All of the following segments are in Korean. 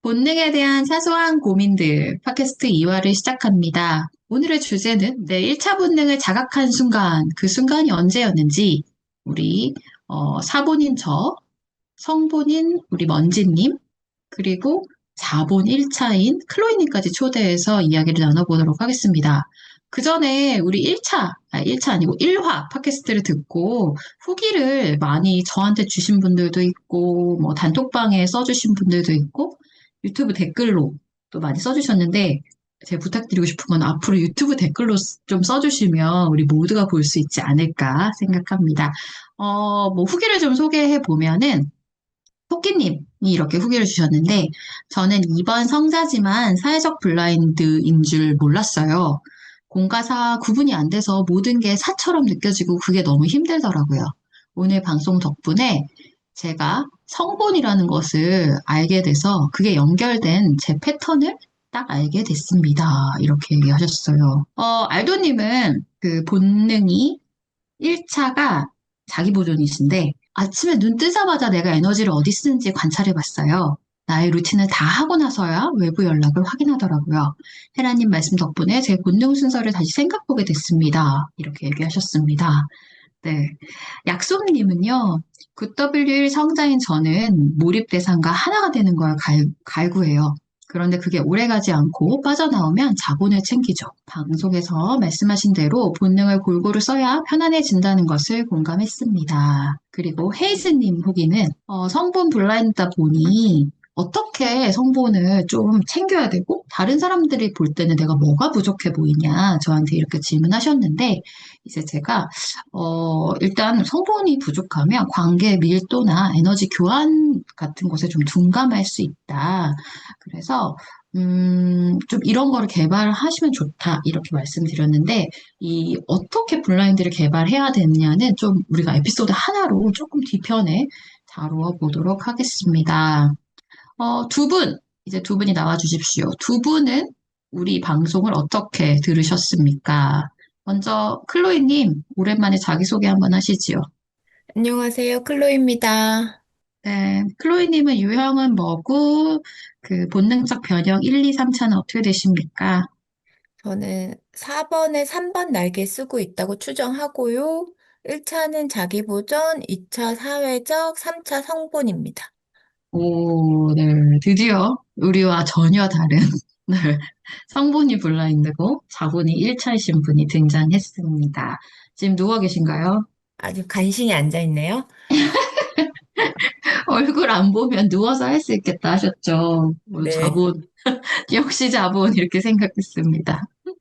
본능에 대한 사소한 고민들, 팟캐스트 2화를 시작합니다. 오늘의 주제는 내 1차 본능을 자각한 순간, 그 순간이 언제였는지, 우리, 사본인 성본인 우리 먼지님, 그리고 자본 1차인 클로이님까지 초대해서 이야기를 나눠보도록 하겠습니다. 그 전에 우리 1차 아니고 1화 팟캐스트를 듣고 후기를 많이 저한테 주신 분들도 있고, 뭐 단톡방에 써주신 분들도 있고, 유튜브 댓글로 또 많이 써주셨는데, 제가 부탁드리고 싶은 건 앞으로 유튜브 댓글로 좀 써주시면 우리 모두가 볼 수 있지 않을까 생각합니다. 뭐 후기를 좀 소개해 보면은, 토끼님이 이렇게 후기를 주셨는데, 저는 이번 성자지만 사회적 블라인드인 줄 몰랐어요. 공과 사 구분이 안 돼서 모든 게 사처럼 느껴지고 그게 너무 힘들더라고요. 오늘 방송 덕분에 제가 성본이라는 것을 알게 돼서 그게 연결된 제 패턴을 딱 알게 됐습니다. 이렇게 얘기하셨어요. 알도님은 그 본능이 1차가 자기 보존이신데 아침에 눈 뜨자마자 내가 에너지를 어디 쓰는지 관찰해 봤어요. 나의 루틴을 다 하고 나서야 외부 연락을 확인하더라고요. 헤라님 말씀 덕분에 제 본능 순서를 다시 생각보게 됐습니다. 이렇게 얘기하셨습니다. 네. 약솜님은요, QW1 성자인 저는 몰입 대상과 하나가 되는 걸 갈구해요. 그런데 그게 오래가지 않고 빠져나오면 자본을 챙기죠. 방송에서 말씀하신 대로 본능을 골고루 써야 편안해진다는 것을 공감했습니다. 그리고 헤이즈님 후기는 성본 블라인드다 보니 어떻게 성본을 좀 챙겨야 되고 다른 사람들이 볼 때는 내가 뭐가 부족해 보이냐 저한테 이렇게 질문하셨는데 이제 제가 일단 성분이 부족하면 관계 밀도나 에너지 교환 같은 것에 좀 둔감할 수 있다. 그래서, 좀 이런 거를 개발하시면 좋다. 이렇게 말씀드렸는데, 어떻게 블라인드를 개발해야 되느냐는 좀 우리가 에피소드 하나로 조금 뒤편에 다루어 보도록 하겠습니다. 이제 두 분이 나와 주십시오. 두 분은 우리 방송을 어떻게 들으셨습니까? 먼저, 클로이님, 오랜만에 자기소개 한번 하시지요. 안녕하세요, 클로입니다. 네, 클로이님은 유형은 뭐고, 그 본능적 변형 1, 2, 3차는 어떻게 되십니까? 저는 4번에 3번 날개 쓰고 있다고 추정하고요. 1차는 자기보전, 2차 사회적, 3차 성본입니다. 오, 네, 드디어 우리와 전혀 다른 네, 성분이 블라인드고 자본이 1차이신 분이 등장했습니다. 지금 누워 계신가요? 아주 간신히 앉아있네요. 얼굴 안 보면 누워서 할 수 있겠다 하셨죠. 네. 자본, 역시 자본 이렇게 생각했습니다. 네.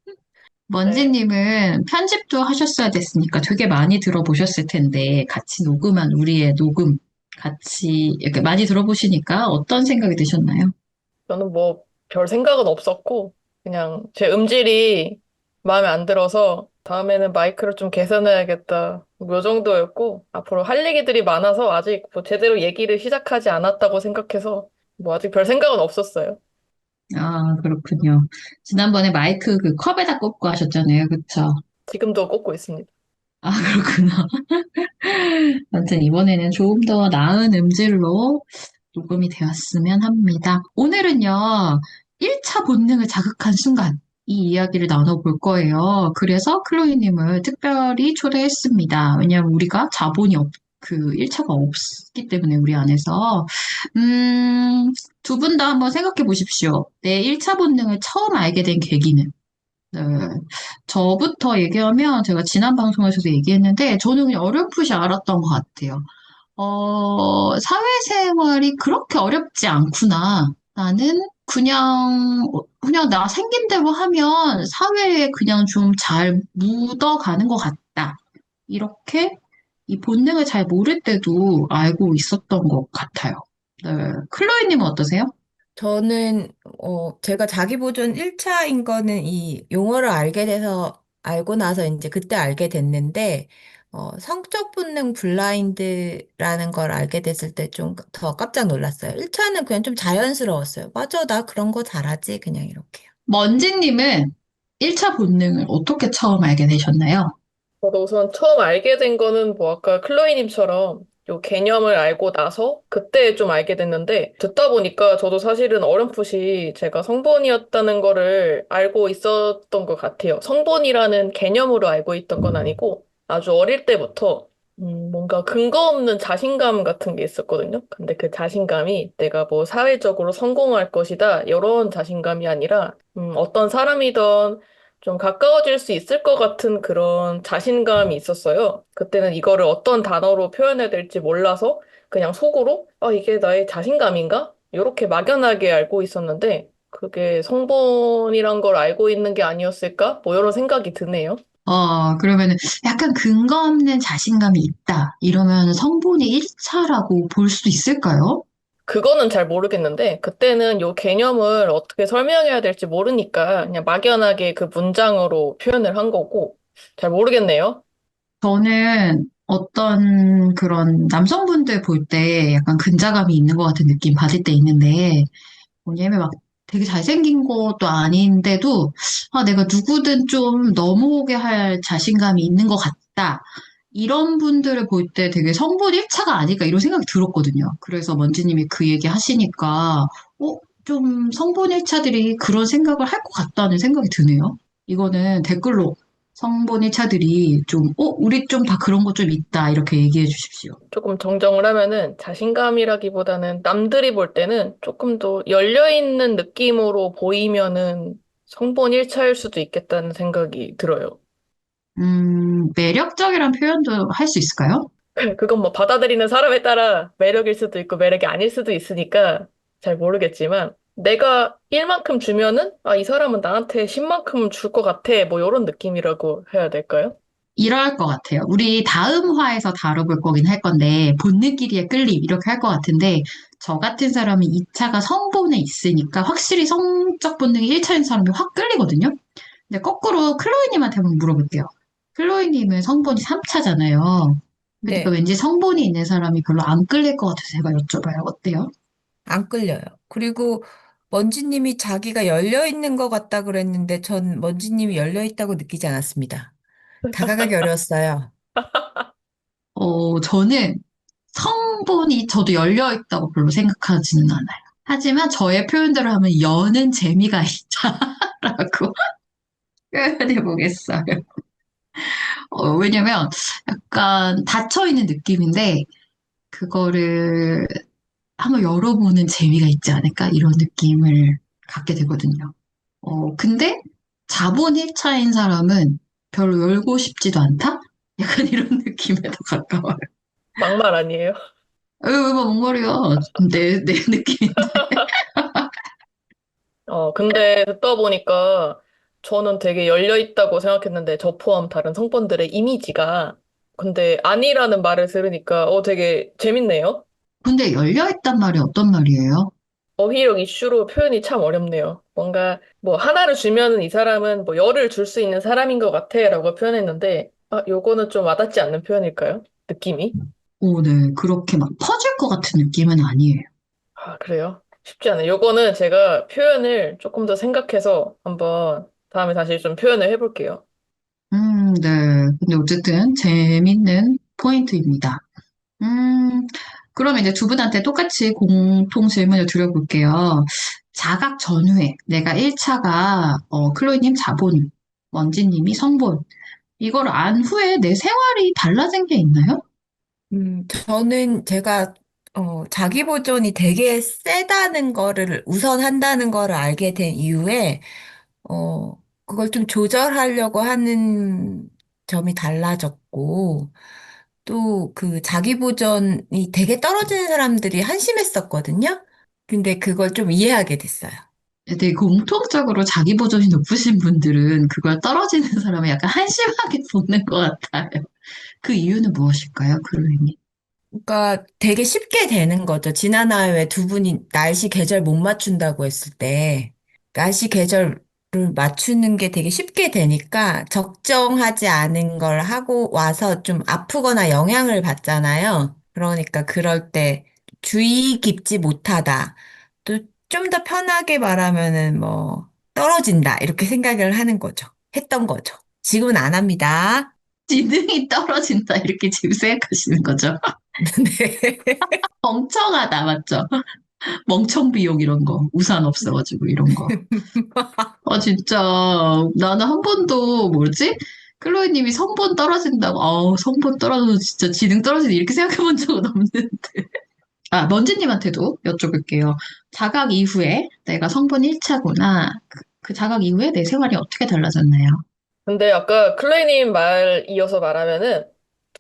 먼지님은 편집도 하셨어야 됐으니까 되게 많이 들어보셨을 텐데 같이 녹음한 우리의 녹음 같이 이렇게 많이 들어보시니까 어떤 생각이 드셨나요? 저는 뭐 별 생각은 없었고 그냥 제 음질이 마음에 안 들어서 다음에는 마이크를 좀 개선해야겠다. 뭐 요 정도였고 앞으로 할 얘기들이 많아서 아직 뭐 제대로 얘기를 시작하지 않았다고 생각해서 뭐 아직 별 생각은 없었어요. 아, 그렇군요. 지난번에 마이크 그 컵에다 꽂고 하셨잖아요. 그쵸? 지금도 꽂고 있습니다. 아, 그렇구나. 아무튼 이번에는 조금 더 나은 음질로 녹음이 되었으면 합니다. 오늘은요, 1차 본능을 자극한 순간, 이 이야기를 나눠볼 거예요. 그래서 클로이님을 특별히 초대했습니다. 왜냐하면 우리가 그 1차가 없기 때문에 우리 안에서. 두 분 다 한번 생각해 보십시오. 내 1차 본능을 처음 알게 된 계기는. 네. 저부터 얘기하면 제가 지난 방송에서도 얘기했는데, 저는 그냥 어렴풋이 알았던 것 같아요. 사회생활이 그렇게 어렵지 않구나. 나는 그냥 나 생긴 대로 하면 사회에 그냥 좀 잘 묻어가는 것 같다. 이렇게 이 본능을 잘 모를 때도 알고 있었던 것 같아요. 네. 클로이님은 어떠세요? 저는, 제가 자기보전 1차인 거는 이 용어를 알고 나서 이제 그때 알게 됐는데, 성적 본능 블라인드라는 걸 알게 됐을 때 좀 더 깜짝 놀랐어요. 1차는 그냥 좀 자연스러웠어요. 맞아, 나 그런 거 잘하지. 그냥 이렇게요. 먼지님은 1차 본능을 어떻게 처음 알게 되셨나요? 저도 우선 처음 알게 된 거는 뭐 아까 클로이님처럼 요 개념을 알고 나서 그때 좀 알게 됐는데 듣다 보니까 저도 사실은 어렴풋이 제가 성본이었다는 거를 알고 있었던 것 같아요. 성본이라는 개념으로 알고 있던 건 아니고 아주 어릴 때부터 뭔가 근거 없는 자신감 같은 게 있었거든요. 근데 그 자신감이 내가 뭐 사회적으로 성공할 것이다 이런 자신감이 아니라 어떤 사람이든 좀 가까워질 수 있을 것 같은 그런 자신감이 있었어요. 그때는 이거를 어떤 단어로 표현해야 될지 몰라서 그냥 속으로 이게 나의 자신감인가? 이렇게 막연하게 알고 있었는데 그게 성본이란 걸 알고 있는 게 아니었을까? 뭐 이런 생각이 드네요. 그러면은 약간 근거 없는 자신감이 있다. 이러면 성본이 1차라고 볼 수 있을까요? 그거는 잘 모르겠는데 그때는 요 개념을 어떻게 설명해야 될지 모르니까 그냥 막연하게 그 문장으로 표현을 한 거고 잘 모르겠네요. 저는 어떤 그런 남성분들 볼 때 약간 근자감이 있는 것 같은 느낌 받을 때 있는데, 뭐냐면 막 되게 잘생긴 것도 아닌데도, 내가 누구든 좀 넘어오게 할 자신감이 있는 것 같다. 이런 분들을 볼 때 되게 성분 1차가 아닐까 이런 생각이 들었거든요. 그래서 먼지님이 그 얘기 하시니까, 좀 성분 1차들이 그런 생각을 할 것 같다는 생각이 드네요. 이거는 댓글로 성분 1차들이 좀, 우리 좀 다 그런 거 좀 있다. 이렇게 얘기해 주십시오. 조금 정정을 하면은 자신감이라기보다는 남들이 볼 때는 조금 더 열려있는 느낌으로 보이면은 성본 1차일 수도 있겠다는 생각이 들어요. 매력적이란 표현도 할 수 있을까요? 그건 뭐 받아들이는 사람에 따라 매력일 수도 있고 매력이 아닐 수도 있으니까 잘 모르겠지만 내가 1만큼 주면은 이 사람은 나한테 10만큼 줄 것 같아. 뭐 이런 느낌이라고 해야 될까요? 이럴 것 같아요. 우리 다음 화에서 다뤄볼 거긴 할 건데, 본능끼리의 끌림, 이렇게 할 것 같은데, 저 같은 사람은 2차가 성본에 있으니까 확실히 성적 본능이 1차인 사람이 확 끌리거든요? 근데 거꾸로 클로이님한테 한번 물어볼게요. 클로이님은 성본이 3차잖아요. 그러니까 네, 왠지 성본이 있는 사람이 별로 안 끌릴 것 같아서 제가 여쭤봐요. 어때요? 안 끌려요. 그리고 먼지님이 자기가 열려 있는 것 같다 그랬는데 전 먼지님이 열려 있다고 느끼지 않았습니다. 다가가기 어려웠어요. 저는 성본이 저도 열려있다고 별로 생각하지는 않아요. 하지만 저의 표현대로 하면 여는 재미가 있다라고 표현해 보겠어요. 왜냐면 약간 닫혀있는 느낌인데 그거를 한번 열어보는 재미가 있지 않을까? 이런 느낌을 갖게 되거든요. 근데 자본 1차인 사람은 별로 열고 싶지도 않다? 약간 이런 느낌에 더 가까워요. 막말 아니에요? 뭔 말이야. 내 느낌인데. 근데 듣다 보니까 저는 되게 열려 있다고 생각했는데 저 포함 다른 성분들의 이미지가 근데 아니라는 말을 들으니까 되게 재밌네요. 근데 열려있단 말이 어떤 말이에요? 어휘력 이슈로 표현이 참 어렵네요. 뭔가 뭐 하나를 주면은 이 사람은 뭐 열을 줄 수 있는 사람인 것 같아라고 표현했는데 요거는 좀 와닿지 않는 표현일까요? 느낌이? 네. 그렇게 막 퍼질 것 같은 느낌은 아니에요. 그래요? 쉽지 않아요. 요거는 제가 표현을 조금 더 생각해서 한번 다음에 다시 좀 표현을 해볼게요. 네. 근데 어쨌든 재밌는 포인트입니다. 음, 그럼 이제 두 분한테 똑같이 공통 질문을 드려볼게요. 자각 전후에 내가 1차가 클로이님 자본, 원지님이 성본. 이걸 안 후에 내 생활이 달라진 게 있나요? 저는 제가 자기 보존이 되게 세다는 거를 우선한다는 거를 알게 된 이후에 그걸 좀 조절하려고 하는 점이 달라졌고 또 그 자기 보존이 되게 떨어지는 사람들이 한심했었거든요. 근데 그걸 좀 이해하게 됐어요. 되게 공통적으로 자기 보존이 높으신 분들은 그걸 떨어지는 사람을 약간 한심하게 보는 것 같아요. 그 이유는 무엇일까요, 클로이님? 그러니까 되게 쉽게 되는 거죠. 지난화에 왜 두 분이 날씨 계절 못 맞춘다고 했을 때 날씨 계절을 맞추는 게 되게 쉽게 되니까 적정하지 않은 걸 하고 와서 좀 아프거나 영향을 받잖아요. 그러니까 그럴 때 주의 깊지 못하다. 또 좀 더 편하게 말하면은 뭐 떨어진다. 이렇게 생각을 하는 거죠. 했던 거죠. 지금은 안 합니다. 지능이 떨어진다, 이렇게 지금 생각하시는 거죠? 네. 멍청하다, 맞죠? 멍청 비용 이런 거. 우산 없어가지고 이런 거. 진짜. 나는 한 번도, 뭐지? 클로이님이 성본 떨어진다고, 성본 떨어져서 진짜 지능 떨어지는 이렇게 생각해 본 적은 없는데. 먼지님한테도 여쭤볼게요. 자각 이후에 내가 성본 1차구나. 그 자각 이후에 내 생활이 어떻게 달라졌나요? 근데 아까 클레이님 말 이어서 말하면은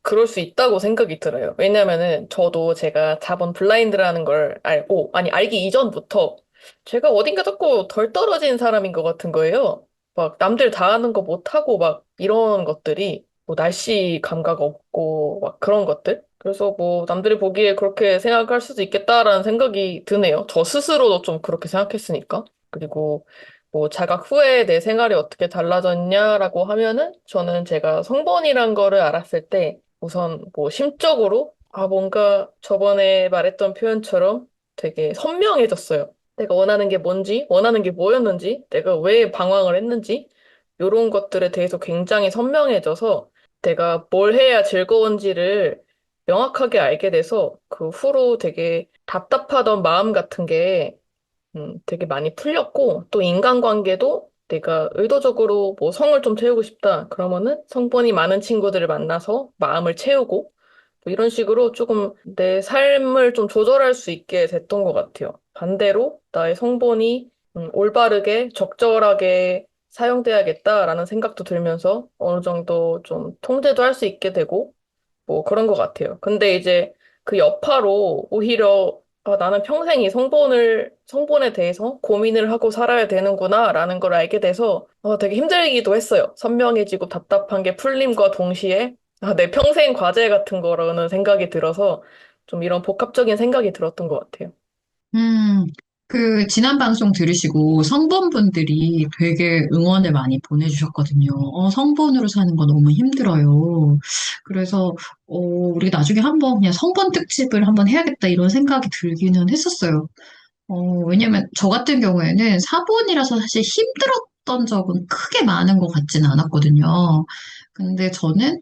그럴 수 있다고 생각이 들어요. 왜냐면은 저도 제가 자본 블라인드라는 걸 알고, 아니, 알기 이전부터 제가 어딘가 자꾸 덜 떨어진 사람인 것 같은 거예요. 막 남들 다 하는 거 못하고 막 이런 것들이 뭐 날씨 감각 없고 막 그런 것들. 그래서 뭐 남들이 보기에 그렇게 생각할 수도 있겠다라는 생각이 드네요. 저 스스로도 좀 그렇게 생각했으니까. 그리고 뭐 자각 후에 내 생활이 어떻게 달라졌냐라고 하면은 저는 제가 성본이란 거를 알았을 때 우선 뭐 심적으로 뭔가 저번에 말했던 표현처럼 되게 선명해졌어요. 내가 원하는 게 뭔지, 원하는 게 뭐였는지, 내가 왜 방황을 했는지 이런 것들에 대해서 굉장히 선명해져서 내가 뭘 해야 즐거운지를 명확하게 알게 돼서 그 후로 되게 답답하던 마음 같은 게 되게 많이 풀렸고, 또 인간관계도 내가 의도적으로 뭐 성을 좀 채우고 싶다. 그러면은 성본이 많은 친구들을 만나서 마음을 채우고, 뭐 이런 식으로 조금 내 삶을 좀 조절할 수 있게 됐던 것 같아요. 반대로 나의 성본이 올바르게, 적절하게 사용돼야겠다라는 생각도 들면서 어느 정도 좀 통제도 할 수 있게 되고, 뭐 그런 것 같아요. 근데 이제 그 여파로 오히려 나는 평생 이 성본에 대해서 고민을 하고 살아야 되는구나라는 걸 알게 돼서 되게 힘들기도 했어요. 선명해지고 답답한 게 풀림과 동시에 내 평생 과제 같은 거라는 생각이 들어서 좀 이런 복합적인 생각이 들었던 것 같아요. 음, 지난 방송 들으시고 성본분들이 되게 응원을 많이 보내주셨거든요. 성본으로 사는 거 너무 힘들어요. 그래서, 우리 나중에 한번 그냥 성본 특집을 한번 해야겠다 이런 생각이 들기는 했었어요. 왜냐면 저 같은 경우에는 사본이라서 사실 힘들었던 적은 크게 많은 것 같지는 않았거든요. 근데 저는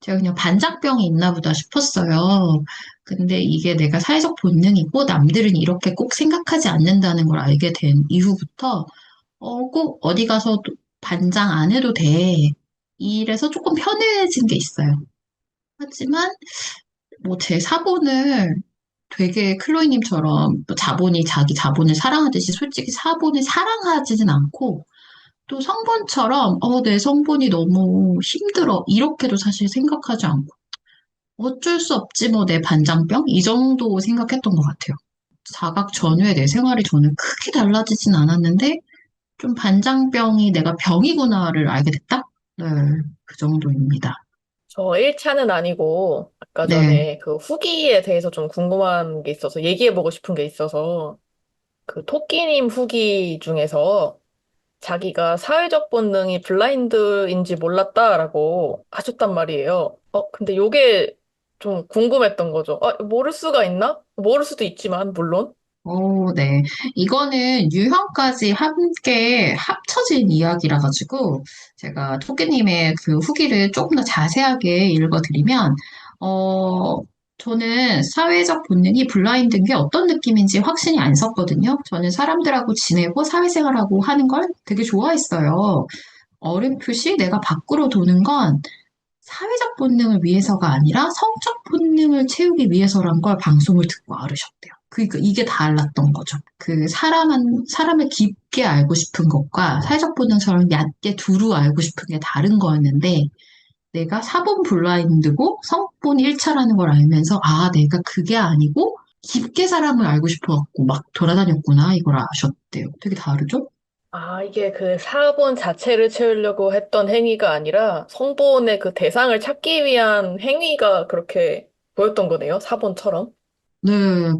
제가 그냥 반작병이 있나 보다 싶었어요. 근데 이게 내가 사회적 본능이고 남들은 이렇게 꼭 생각하지 않는다는 걸 알게 된 이후부터 꼭 어디 가서 반장 안 해도 돼. 이래서 조금 편해진 게 있어요. 하지만 뭐 제 사본을 되게 클로이님처럼 또 자기 자본을 사랑하듯이 솔직히 사본을 사랑하지는 않고 또 성본처럼 내 성본이 너무 힘들어 이렇게도 사실 생각하지 않고 어쩔 수 없지 뭐 내 반장병 이 정도 생각했던 것 같아요. 자각 전후의 내 생활이 저는 크게 달라지진 않았는데 좀 반장병이 내가 병이구나를 알게 됐다? 네, 그 정도입니다. 저 1차는 아니고 아까 네. 전에 그 후기에 대해서 좀 궁금한 게 있어서 얘기해보고 싶은 게 있어서 그 토끼님 후기 중에서 자기가 사회적 본능이 블라인드인지 몰랐다라고 하셨단 말이에요. 근데 요게 좀 궁금했던 거죠. 모를 수가 있나? 모를 수도 있지만, 물론. 네. 이거는 유형까지 함께 합쳐진 이야기라 가지고 제가 토끼님의 그 후기를 조금 더 자세하게 읽어드리면 어, 저는 사회적 본능이 블라인드인 게 어떤 느낌인지 확신이 안 섰거든요. 저는 사람들하고 지내고 사회생활하고 하는 걸 되게 좋아했어요. 어렴풋이 내가 밖으로 도는 건 사회적 본능을 위해서가 아니라 성적 본능을 채우기 위해서란 걸 방송을 듣고 알으셨대요. 그러니까 이게 달랐던 거죠. 사람을 깊게 알고 싶은 것과 사회적 본능처럼 얕게 두루 알고 싶은 게 다른 거였는데, 내가 사본 블라인드고 성본 1차라는 걸 알면서, 내가 그게 아니고, 깊게 사람을 알고 싶어갖고 막 돌아다녔구나, 이걸 아셨대요. 되게 다르죠? 이게 그 사본 자체를 채우려고 했던 행위가 아니라 성본의 그 대상을 찾기 위한 행위가 그렇게 보였던 거네요. 사본처럼. 네,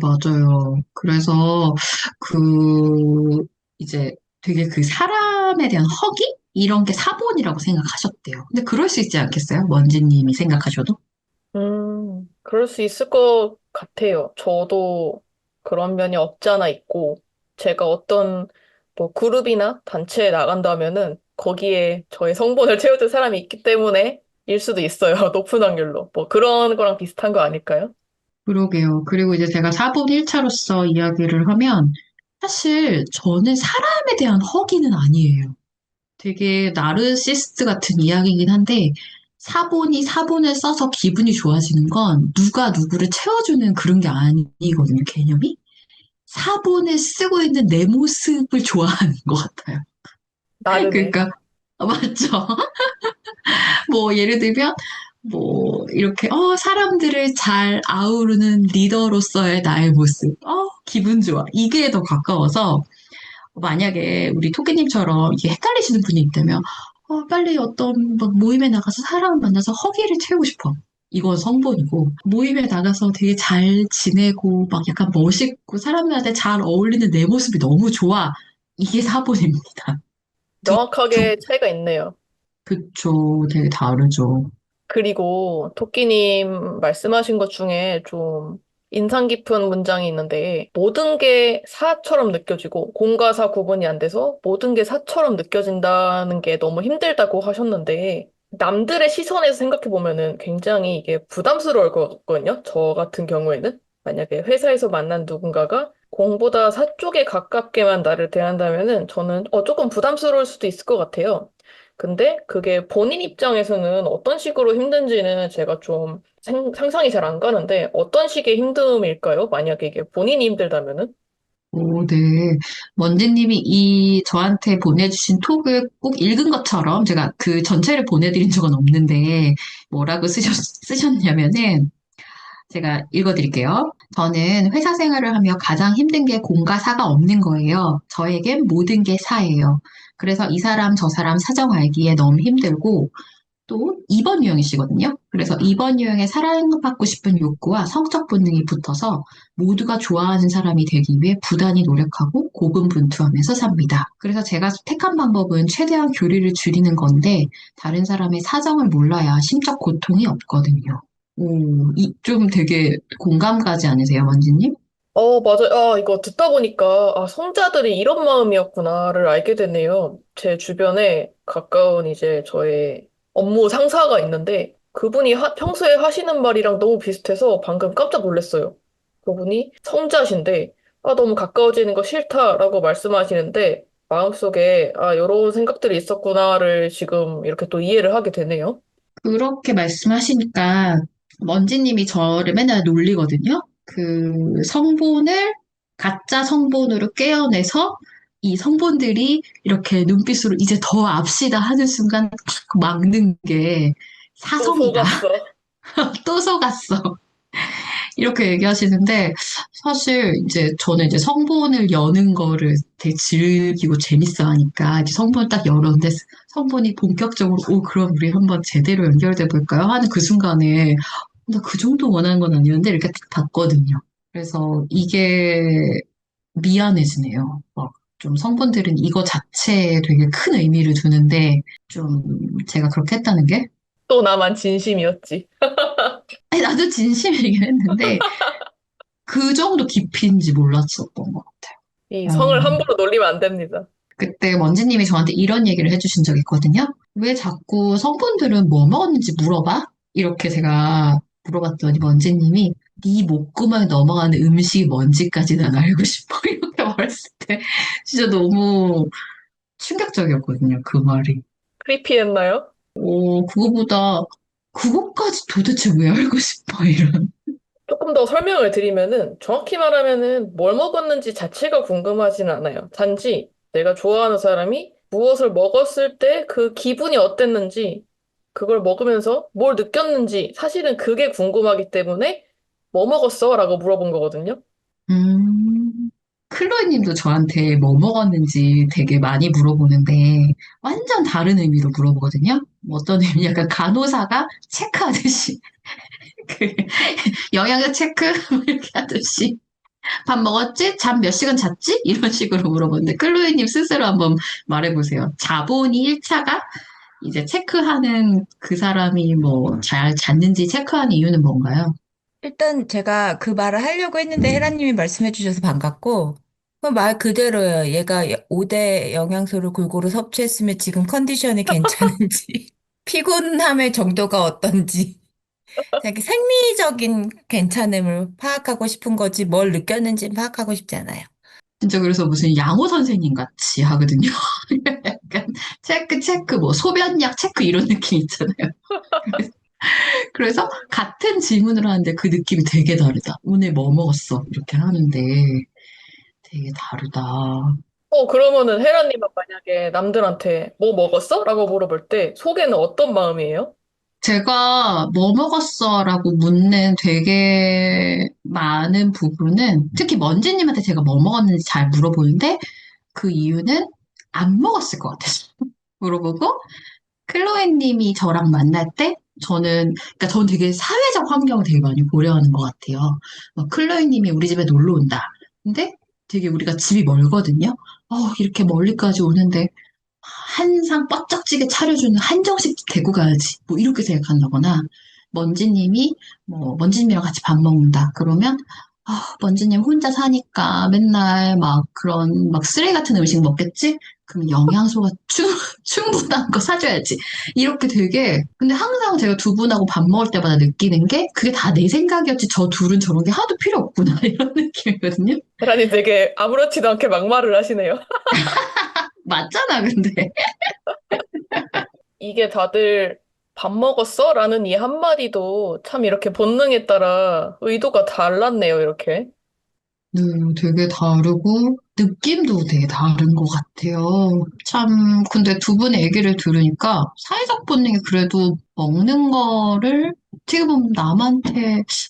맞아요. 그래서 그 이제 되게 그 사람에 대한 허기? 이런 게 사본이라고 생각하셨대요. 근데 그럴 수 있지 않겠어요? 먼지님이 생각하셔도? 그럴 수 있을 것 같아요. 저도 그런 면이 없지 않아 있고, 제가 어떤 뭐 그룹이나 단체에 나간다면은 거기에 저의 성본을 채워줄 사람이 있기 때문에 일 수도 있어요. 높은 확률로. 뭐 그런 거랑 비슷한 거 아닐까요? 그러게요. 그리고 이제 제가 사본 1차로서 이야기를 하면 사실 저는 사람에 대한 허기는 아니에요. 되게 나르시스트 같은 이야기이긴 한데 사본이 사본을 써서 기분이 좋아지는 건 누가 누구를 채워주는 그런 게 아니거든요, 개념이. 사본을 쓰고 있는 내 모습을 좋아하는 것 같아요. 나르네. 그러니까 맞죠? 뭐 예를 들면 뭐 이렇게 사람들을 잘 아우르는 리더로서의 나의 모습. 기분 좋아. 이게 더 가까워서 만약에 우리 토끼님처럼 이게 헷갈리시는 분이 있다면 빨리 어떤 막 모임에 나가서 사람을 만나서 허기를 채우고 싶어. 이건 성본이고 모임에 나가서 되게 잘 지내고 막 약간 멋있고 사람들한테 잘 어울리는 내 모습이 너무 좋아. 이게 사본입니다. 두 쪽, 명확하게 차이가 있네요. 그쵸. 되게 다르죠. 그리고 토끼님 말씀하신 것 중에 좀 인상 깊은 문장이 있는데 모든 게 사처럼 느껴지고 공과 사 구분이 안 돼서 모든 게 사처럼 느껴진다는 게 너무 힘들다고 하셨는데 남들의 시선에서 생각해 보면은 굉장히 이게 부담스러울 거거든요. 저 같은 경우에는 만약에 회사에서 만난 누군가가 공보다 사 쪽에 가깝게만 나를 대한다면은 저는 조금 부담스러울 수도 있을 것 같아요. 근데 그게 본인 입장에서는 어떤 식으로 힘든지는 제가 좀 상상이 잘 안 가는데 어떤 식의 힘듦일까요? 만약에 이게 본인이 힘들다면은? 오, 네. 먼지님이 저한테 보내주신 톡을 꼭 읽은 것처럼 제가 그 전체를 보내드린 적은 없는데 뭐라고 쓰셨냐면은 제가 읽어드릴게요. 저는 회사 생활을 하며 가장 힘든 게 공과 사가 없는 거예요. 저에겐 모든 게 사예요. 그래서 이 사람 저 사람 사정 알기에 너무 힘들고 또 2번 유형이시거든요. 그래서 2번 유형의 사랑받고 싶은 욕구와 성적 본능이 붙어서 모두가 좋아하는 사람이 되기 위해 부단히 노력하고 고군분투하면서 삽니다. 그래서 제가 택한 방법은 최대한 교류를 줄이는 건데 다른 사람의 사정을 몰라야 심적 고통이 없거든요. 좀 되게 공감 가지 않으세요, 원진님? 맞아요. 이거 듣다 보니까, 성자들이 이런 마음이었구나를 알게 됐네요. 제 주변에 가까운 이제 저의 업무 상사가 있는데, 그분이 평소에 하시는 말이랑 너무 비슷해서 방금 깜짝 놀랐어요. 그분이 성자신데, 너무 가까워지는 거 싫다라고 말씀하시는데, 마음속에, 이런 생각들이 있었구나를 지금 이렇게 또 이해를 하게 되네요. 그렇게 말씀하시니까 먼지님이 저를 맨날 놀리거든요. 그 성본을 가짜 성본으로 깨어내서 이 성본들이 이렇게 눈빛으로 이제 더 압시다 하는 순간 탁 막는 게 또 사성이다. 속았어. 또 속았어. 이렇게 얘기하시는데 사실 이제 저는 이제 성본을 여는 거를 되게 즐기고 재밌어 하니까 이제 성본을 딱 열었는데 성본이 본격적으로 그럼 우리 한번 제대로 연결돼 볼까요? 하는 그 순간에 나 그 정도 원하는 건 아니었는데 이렇게 딱 봤거든요. 그래서 이게 미안해지네요. 막 좀 성본들은 이거 자체에 되게 큰 의미를 두는데 좀 제가 그렇게 했다는 게 또 나만 진심이었지. 아니 나도 진심이긴 했는데 그 정도 깊이인지 몰랐었던 것 같아요. 이 성을 어, 함부로 놀리면 안 됩니다. 그때 먼지님이 저한테 이런 얘기를 해주신 적이 있거든요. 왜 자꾸 성분들은 뭐 먹었는지 물어봐? 이렇게 제가 물어봤더니 먼지님이 네 목구멍에 넘어가는 음식이 뭔지까지 난 알고 싶어. 이렇게 말했을 때 진짜 너무 충격적이었거든요. 그 말이. 크리피했나요? 그거보다 그것까지 도대체 왜 알고 싶어? 이런. 조금 더 설명을 드리면은 정확히 말하면은 뭘 먹었는지 자체가 궁금하지는 않아요. 단지 내가 좋아하는 사람이 무엇을 먹었을 때 그 기분이 어땠는지 그걸 먹으면서 뭘 느꼈는지 사실은 그게 궁금하기 때문에 뭐 먹었어? 라고 물어본 거거든요. 클로이 님도 저한테 뭐 먹었는지 되게 많이 물어보는데 완전 다른 의미로 물어보거든요. 어떤 의미? 약간 간호사가 체크하듯이 그 영양제 체크 뭐 이렇게 하듯이 밥 먹었지? 잠 몇 시간 잤지? 이런 식으로 물어보는데 클로이 님 스스로 한번 말해보세요. 자본이 1차가 이제 체크하는 그 사람이 뭐 잘 잤는지 체크하는 이유는 뭔가요? 일단 제가 그 말을 하려고 했는데 헤라님이 말씀해 주셔서 반갑고, 그 말 그대로예요. 얘가 5대 영양소를 골고루 섭취했으면 지금 컨디션이 괜찮은지, 피곤함의 정도가 어떤지. 자기 생리적인 괜찮음을 파악하고 싶은 거지 뭘 느꼈는지 파악하고 싶지 않아요. 진짜 그래서 무슨 양호 선생님 같이 하거든요. 약간 체크 체크 뭐 소변약 체크 이런 느낌 있잖아요. 그래서 같은 질문을 하는데 그 느낌이 되게 다르다. 오늘 뭐 먹었어? 이렇게 하는데 되게 다르다. 그러면은 헤라님은 만약에 남들한테 뭐 먹었어? 라고 물어볼 때 속에는 어떤 마음이에요? 제가 뭐 먹었어? 라고 묻는 되게 많은 부분은 특히 먼지님한테 제가 뭐 먹었는지 잘 물어보는데 그 이유는 안 먹었을 것 같아서 물어보고 클로에님이 저랑 만날 때 그러니까 저는 되게 사회적 환경을 되게 많이 고려하는 것 같아요. 클로에님이 우리 집에 놀러 온다. 근데 되게 우리가 집이 멀거든요. 이렇게 멀리까지 오는데 한 상 뻑적지게 차려주는 한정식 데리고 가야지. 뭐 이렇게 생각한다거나 먼지님이 먼지님이랑 같이 밥 먹는다. 그러면 먼지님 혼자 사니까 맨날 막 그런 막 쓰레기 같은 음식 먹겠지? 그럼 영양소가 충분한 거 사줘야지. 이렇게 되게 근데 항상 제가 두 분하고 밥 먹을 때마다 느끼는 게 그게 다 내 생각이었지 저 둘은 저런 게 하나도 필요 없구나 이런 느낌이거든요. 헤라님 되게 아무렇지도 않게 막말을 하시네요. 맞잖아 근데. 이게 다들 밥 먹었어? 라는 이 한마디도 참 이렇게 본능에 따라 의도가 달랐네요, 이렇게. 네, 되게 다르고 느낌도 되게 다른 것 같아요. 참, 근데 두 분의 얘기를 들으니까 사회적 본능이 그래도 먹는 거를 어떻게 보면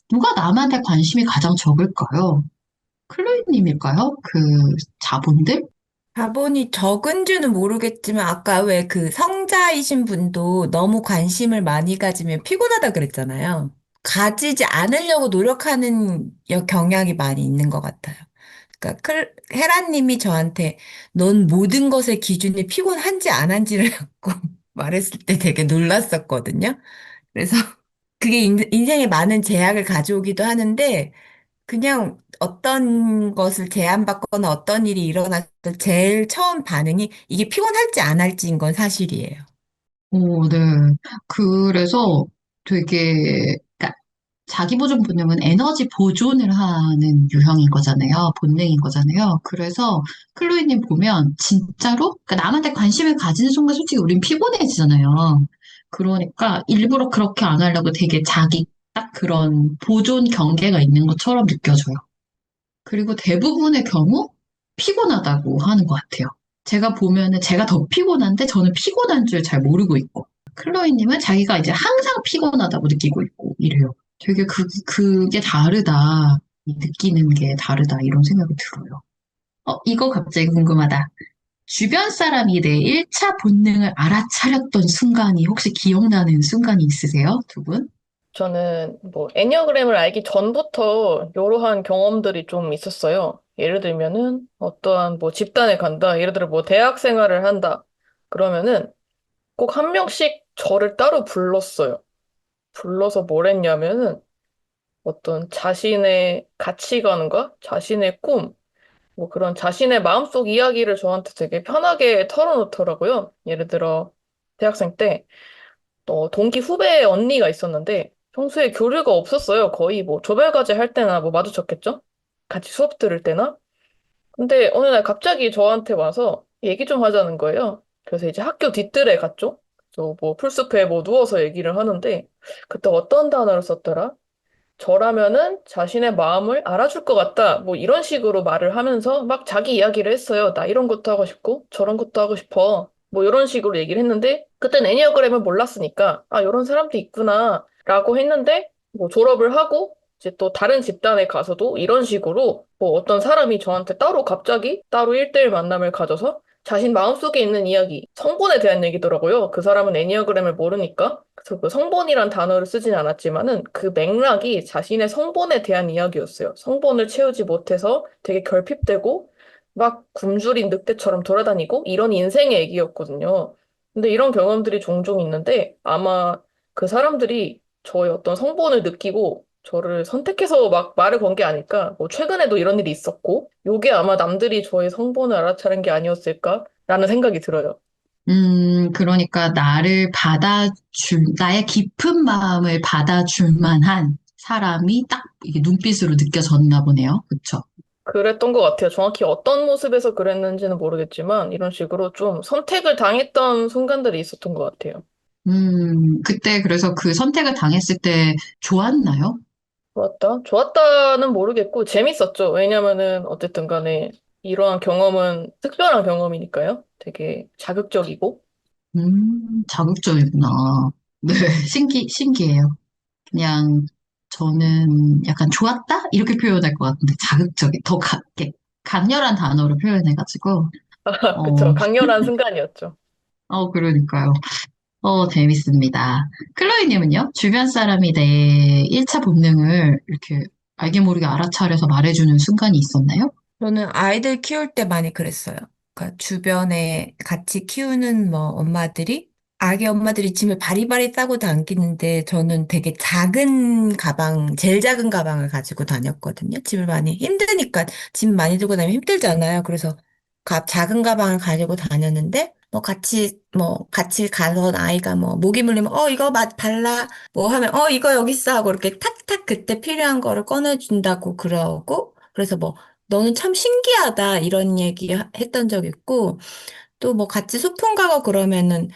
누가 남한테 관심이 가장 적을까요? 클로이님일까요? 그 자본들? 자본이 적은지는 모르겠지만 아까 왜 그 성자이신 분도 너무 관심을 많이 가지면 피곤하다 그랬잖아요. 가지지 않으려고 노력하는 경향이 많이 있는 것 같아요. 그러니까 헤라님이 저한테 넌 모든 것의 기준이 피곤한지 안 한지를 갖고 말했을 때 되게 놀랐었거든요. 그래서 그게 인생에 많은 제약을 가져오기도 하는데 그냥 어떤 것을 제안받거나 어떤 일이 일어났을 때 제일 처음 반응이 이게 피곤할지 안 할지인 건 사실이에요. 네. 그래서 되게, 그러니까 자기 보존 본능은 에너지 보존을 하는 유형인 거잖아요. 본능인 거잖아요. 그래서 클로이님 보면 진짜로 그러니까 남한테 관심을 가지는 순간 솔직히 우린 피곤해지잖아요. 그러니까 일부러 그렇게 안 하려고 되게 자기 딱 그런 보존 경계가 있는 것처럼 느껴져요. 그리고 대부분의 경우 피곤하다고 하는 것 같아요. 제가 보면은 제가 더 피곤한데 저는 피곤한 줄 잘 모르고 있고 클로이님은 자기가 이제 항상 피곤하다고 느끼고 있고 이래요. 되게 그게 다르다. 이 느끼는 게 다르다. 이런 생각이 들어요. 이거 갑자기 궁금하다. 주변 사람이 내 1차 본능을 알아차렸던 순간이 혹시 기억나는 순간이 있으세요? 두 분? 저는 뭐 애니어그램을 알기 전부터 이러한 경험들이 좀 있었어요. 예를 들면은 어떠한 뭐 집단에 간다. 예를 들어 뭐 대학 생활을 한다. 그러면은 꼭 한 명씩 저를 따로 불렀어요. 불러서 뭘 했냐면은 어떤 자신의 가치관과 자신의 꿈, 뭐 그런 자신의 마음속 이야기를 저한테 되게 편하게 털어놓더라고요. 예를 들어 대학생 때 동기 후배 언니가 있었는데 평소에 교류가 없었어요. 거의 뭐 조별과제 할 때나 뭐 마주쳤겠죠? 같이 수업 들을 때나? 근데 어느 날 갑자기 저한테 와서 얘기 좀 하자는 거예요. 그래서 이제 학교 뒤뜰에 갔죠. 저 뭐 풀숲에 뭐 누워서 얘기를 하는데 그때 어떤 단어를 썼더라? 저라면은 자신의 마음을 알아줄 것 같다. 뭐 이런 식으로 말을 하면서 막 자기 이야기를 했어요. 나 이런 것도 하고 싶고 저런 것도 하고 싶어. 뭐 이런 식으로 얘기를 했는데 그땐 애니어그램을 몰랐으니까 아 이런 사람도 있구나 라고 했는데 뭐 졸업을 하고 이제 또 다른 집단에 가서도 이런 식으로 뭐 어떤 사람이 저한테 따로 갑자기 따로 1대1 만남을 가져서 자신 마음속에 있는 이야기, 성본에 대한 얘기더라고요. 그 사람은 애니어그램을 모르니까. 그래서 그 성본이란 단어를 쓰진 않았지만은 그 맥락이 자신의 성본에 대한 이야기였어요. 성본을 채우지 못해서 되게 결핍되고 막 굶주린 늑대처럼 돌아다니고 이런 인생의 얘기였거든요. 근데 이런 경험들이 종종 있는데 아마 그 사람들이 저의 어떤 성본을 느끼고 저를 선택해서 막 말을 건 게 아닐까. 뭐 최근에도 이런 일이 있었고, 요게 아마 남들이 저의 성본을 알아차린 게 아니었을까라는 생각이 들어요. 그러니까 나의 깊은 마음을 받아줄 만한 사람이 딱 이게 눈빛으로 느껴졌나 보네요. 그쵸? 그랬던 것 같아요. 정확히 어떤 모습에서 그랬는지는 모르겠지만 이런 식으로 좀 선택을 당했던 순간들이 있었던 것 같아요. 그때 그래서 그 선택을 당했을 때 좋았나요? 좋았다? 좋았다는 모르겠고 재밌었죠. 왜냐면은 어쨌든 간에 이러한 경험은 특별한 경험이니까요. 되게 자극적이고. 자극적이구나. 네, 신기해요. 그냥 저는 약간 좋았다? 이렇게 표현할 것 같은데 이렇게 강렬한 단어로 표현해가지고, 그쵸. 어, 강렬한 순간이었죠. 그러니까요. 재밌습니다. 클로이님은요? 주변 사람이 내 1차 본능을 이렇게 알게 모르게 알아차려서 말해주는 순간이 있었나요? 저는 아이들 키울 때 많이 그랬어요. 그러니까 주변에 같이 키우는 뭐 엄마들이 아기 엄마들이 짐을 바리바리 싸고 다니는데 저는 되게 작은 가방, 제일 작은 가방을 가지고 다녔거든요. 짐을 많이 힘드니까 짐 많이 들고 다니면 힘들잖아요. 그래서 작은 가방을 가지고 다녔는데 같이 가서 아이가 뭐 모기 물리면 이거 맛 발라 뭐 하면 이거 여기 있어 하고 이렇게 탁탁 그때 필요한 거를 꺼내준다고 그러고 그래서 뭐 너는 참 신기하다 이런 얘기 했던 적 있고 또 뭐 같이 소풍 가고 그러면은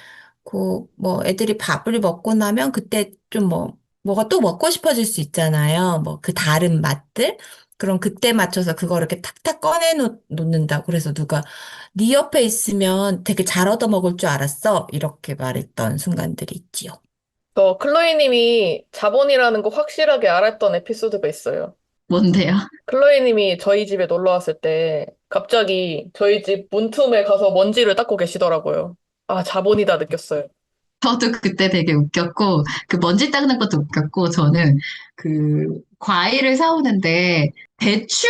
그 뭐 애들이 밥을 먹고 나면 그때 좀 뭐가 또 먹고 싶어질 수 있잖아요. 뭐 그 다른 맛들 그럼 그때 맞춰서 그거 이렇게 탁탁 놓는다. 그래서 누가 네 옆에 있으면 되게 잘 얻어 먹을 줄 알았어. 이렇게 말했던 순간들이 있지요. 클로이 님이 자본이라는 거 확실하게 알았던 에피소드가 있어요. 뭔데요? 클로이 님이 저희 집에 놀러 왔을 때 갑자기 저희 집 문틈에 가서 먼지를 닦고 계시더라고요. 아, 자본이다 느꼈어요. 저도 그때 되게 웃겼고, 그 먼지 닦는 것도 웃겼고, 저는 그 과일을 사오는데, 대추,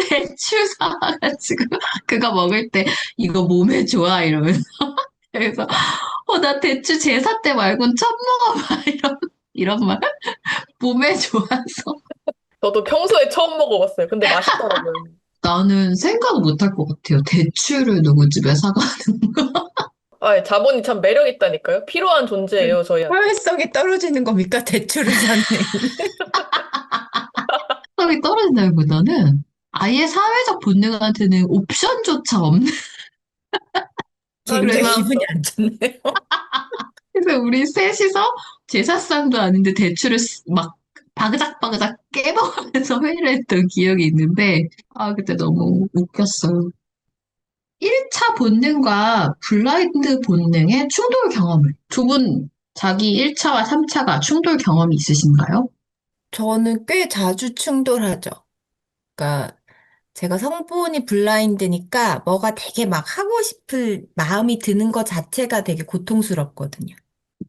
대추 사와가지고, 그거 먹을 때, 이거 몸에 좋아, 이러면서. 그래서, 나 대추 제사 때 말곤 처음 먹어봐, 이런 말. 몸에 좋아서. 저도 평소에 처음 먹어봤어요. 근데 맛있더라고요. 나는 생각 못 할 것 같아요. 대추를 누구 집에 사가는 거. 아, 자본이 참 매력 있다니까요. 필요한 존재예요, 저희한테. 사회성이 떨어지는 겁니까? 대출을 사는 성이 떨어진다기보다는 아예 사회적 본능한테는 옵션조차 없는. 굉장히 그래서 기분이 안 좋네요. 우리 셋이서 제사상도 아닌데 대추를 막 바그작바그작 깨먹으면서 회의를 했던 기억이 있는데, 그때 너무 웃겼어요. 1차 본능과 블라인드 본능의 충돌 경험을. 두 분, 자기 1차와 3차가 충돌 경험이 있으신가요? 저는 꽤 자주 충돌하죠. 그러니까 제가 성본이 블라인드니까 뭐가 되게 막 하고 싶을 마음이 드는 것 자체가 되게 고통스럽거든요.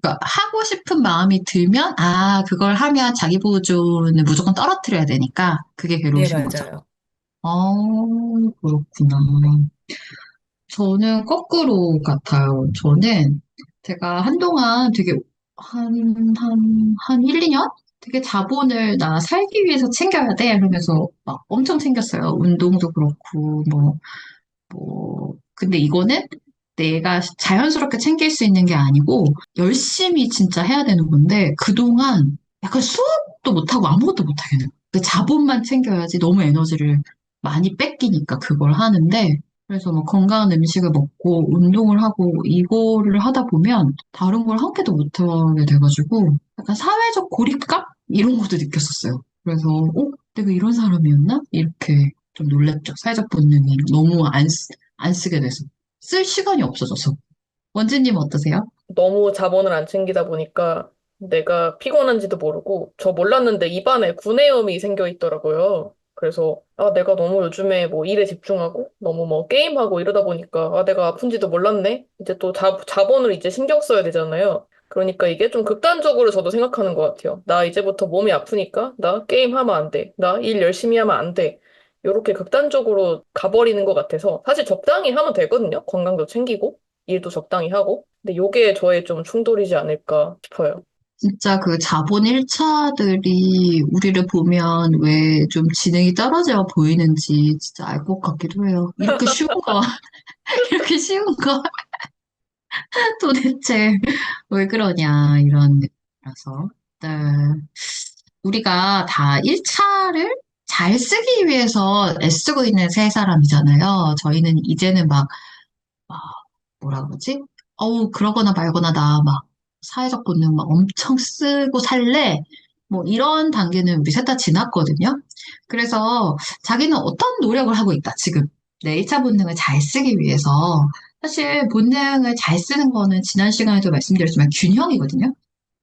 그러니까 하고 싶은 마음이 들면, 그걸 하면 자기 보존을 무조건 떨어뜨려야 되니까, 그게 네, 괴로우신 거죠. 맞아요. 그렇구나. 저는 거꾸로 같아요. 저는 제가 한동안 되게 한 1, 2년? 되게 자본을 나 살기 위해서 챙겨야 돼. 이러면서 막 엄청 챙겼어요. 운동도 그렇고, 근데 이거는 내가 자연스럽게 챙길 수 있는 게 아니고, 열심히 진짜 해야 되는 건데, 그동안 약간 수업도 못하고 아무것도 못하겠는 거예요. 그 자본만 챙겨야지 너무 에너지를 많이 뺏기니까 그걸 하는데, 그래서 뭐 건강한 음식을 먹고 운동을 하고 이거를 하다 보면 다른 걸 한 개도 못하게 돼가지고 약간 사회적 고립감? 이런 것도 느꼈었어요. 그래서, 내가 이런 사람이었나? 이렇게 좀 놀랬죠. 사회적 본능이 너무 안 쓰게 돼서. 쓸 시간이 없어져서. 원진님 어떠세요? 너무 자본을 안 챙기다 보니까 내가 피곤한지도 모르고 저 몰랐는데 입안에 구내염이 생겨 있더라고요. 그래서 내가 너무 요즘에 뭐 일에 집중하고 너무 뭐 게임하고 이러다 보니까 내가 아픈지도 몰랐네. 이제 또 자본을 이제 신경 써야 되잖아요. 그러니까 이게 좀 극단적으로 저도 생각하는 것 같아요. 나 이제부터 몸이 아프니까 나 게임하면 안 돼. 나 일 열심히 하면 안 돼. 이렇게 극단적으로 가버리는 것 같아서 사실 적당히 하면 되거든요. 건강도 챙기고 일도 적당히 하고. 근데 요게 저의 좀 충돌이지 않을까 싶어요. 진짜 그 자본 1차들이 우리를 보면 왜 좀 지능이 떨어져 보이는지 진짜 알 것 같기도 해요. 이렇게 쉬운 거, 이렇게 쉬운 거 도대체 왜 그러냐, 이런 느낌이라서. 네. 우리가 다 1차를 잘 쓰기 위해서 애쓰고 있는 세 사람이잖아요. 저희는 이제는 막 뭐라 그러지? 그러거나 말거나 나 막 사회적 본능 막 엄청 쓰고 살래? 뭐 이런 단계는 우리 셋 다 지났거든요. 그래서 자기는 어떤 노력을 하고 있다, 지금. 내 1차 본능을 잘 쓰기 위해서. 사실 본능을 잘 쓰는 거는 지난 시간에도 말씀드렸지만 균형이거든요.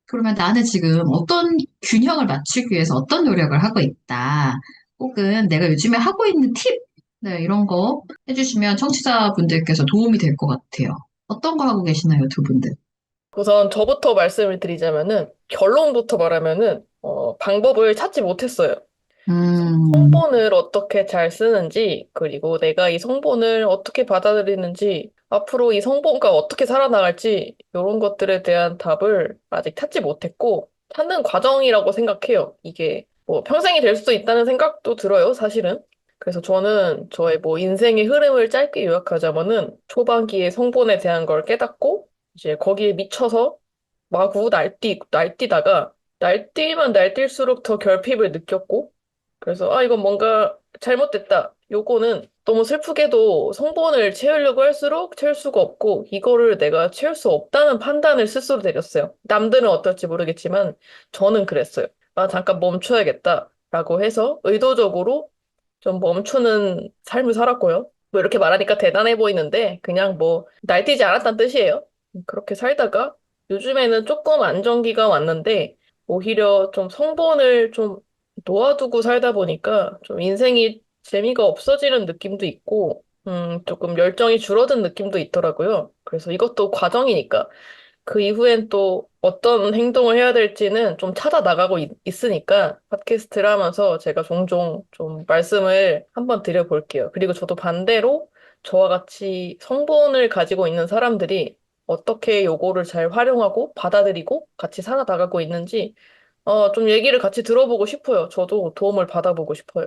그러면 나는 지금 어떤 균형을 맞추기 위해서 어떤 노력을 하고 있다. 혹은 내가 요즘에 하고 있는 팁, 네, 이런 거 해주시면 청취자분들께서 도움이 될 것 같아요. 어떤 거 하고 계시나요, 두 분들? 우선 저부터 말씀을 드리자면은, 결론부터 말하면은, 방법을 찾지 못했어요. 음, 성본을 어떻게 잘 쓰는지, 그리고 내가 이 성본을 어떻게 받아들이는지, 앞으로 이 성본과 어떻게 살아나갈지, 이런 것들에 대한 답을 아직 찾지 못했고, 찾는 과정이라고 생각해요. 이게 뭐 평생이 될 수도 있다는 생각도 들어요, 사실은. 그래서 저는 저의 뭐 인생의 흐름을 짧게 요약하자면은, 초반기에 성본에 대한 걸 깨닫고, 이제 거기에 미쳐서 마구 날뛰다가, 날뛰면 날뛸수록 더 결핍을 느꼈고, 그래서 이건 뭔가 잘못됐다. 요거는 너무 슬프게도 성본을 채우려고 할수록 채울 수가 없고 이거를 내가 채울 수 없다는 판단을 스스로 내렸어요. 남들은 어떨지 모르겠지만 저는 그랬어요. 잠깐 멈춰야겠다라고 해서 의도적으로 좀 멈추는 삶을 살았고요. 뭐 이렇게 말하니까 대단해 보이는데 그냥 뭐 날뛰지 않았다는 뜻이에요. 그렇게 살다가 요즘에는 조금 안정기가 왔는데 오히려 좀 성본을 좀 놓아두고 살다 보니까 좀 인생이 재미가 없어지는 느낌도 있고 조금 열정이 줄어든 느낌도 있더라고요. 그래서 이것도 과정이니까 그 이후엔 또 어떤 행동을 해야 될지는 좀 찾아 나가고 있으니까 팟캐스트를 하면서 제가 종종 좀 말씀을 한번 드려볼게요. 그리고 저도 반대로 저와 같이 성본을 가지고 있는 사람들이 어떻게 요거를 잘 활용하고 받아들이고 같이 살아나가고 있는지 좀 얘기를 같이 들어보고 싶어요. 저도 도움을 받아보고 싶어요.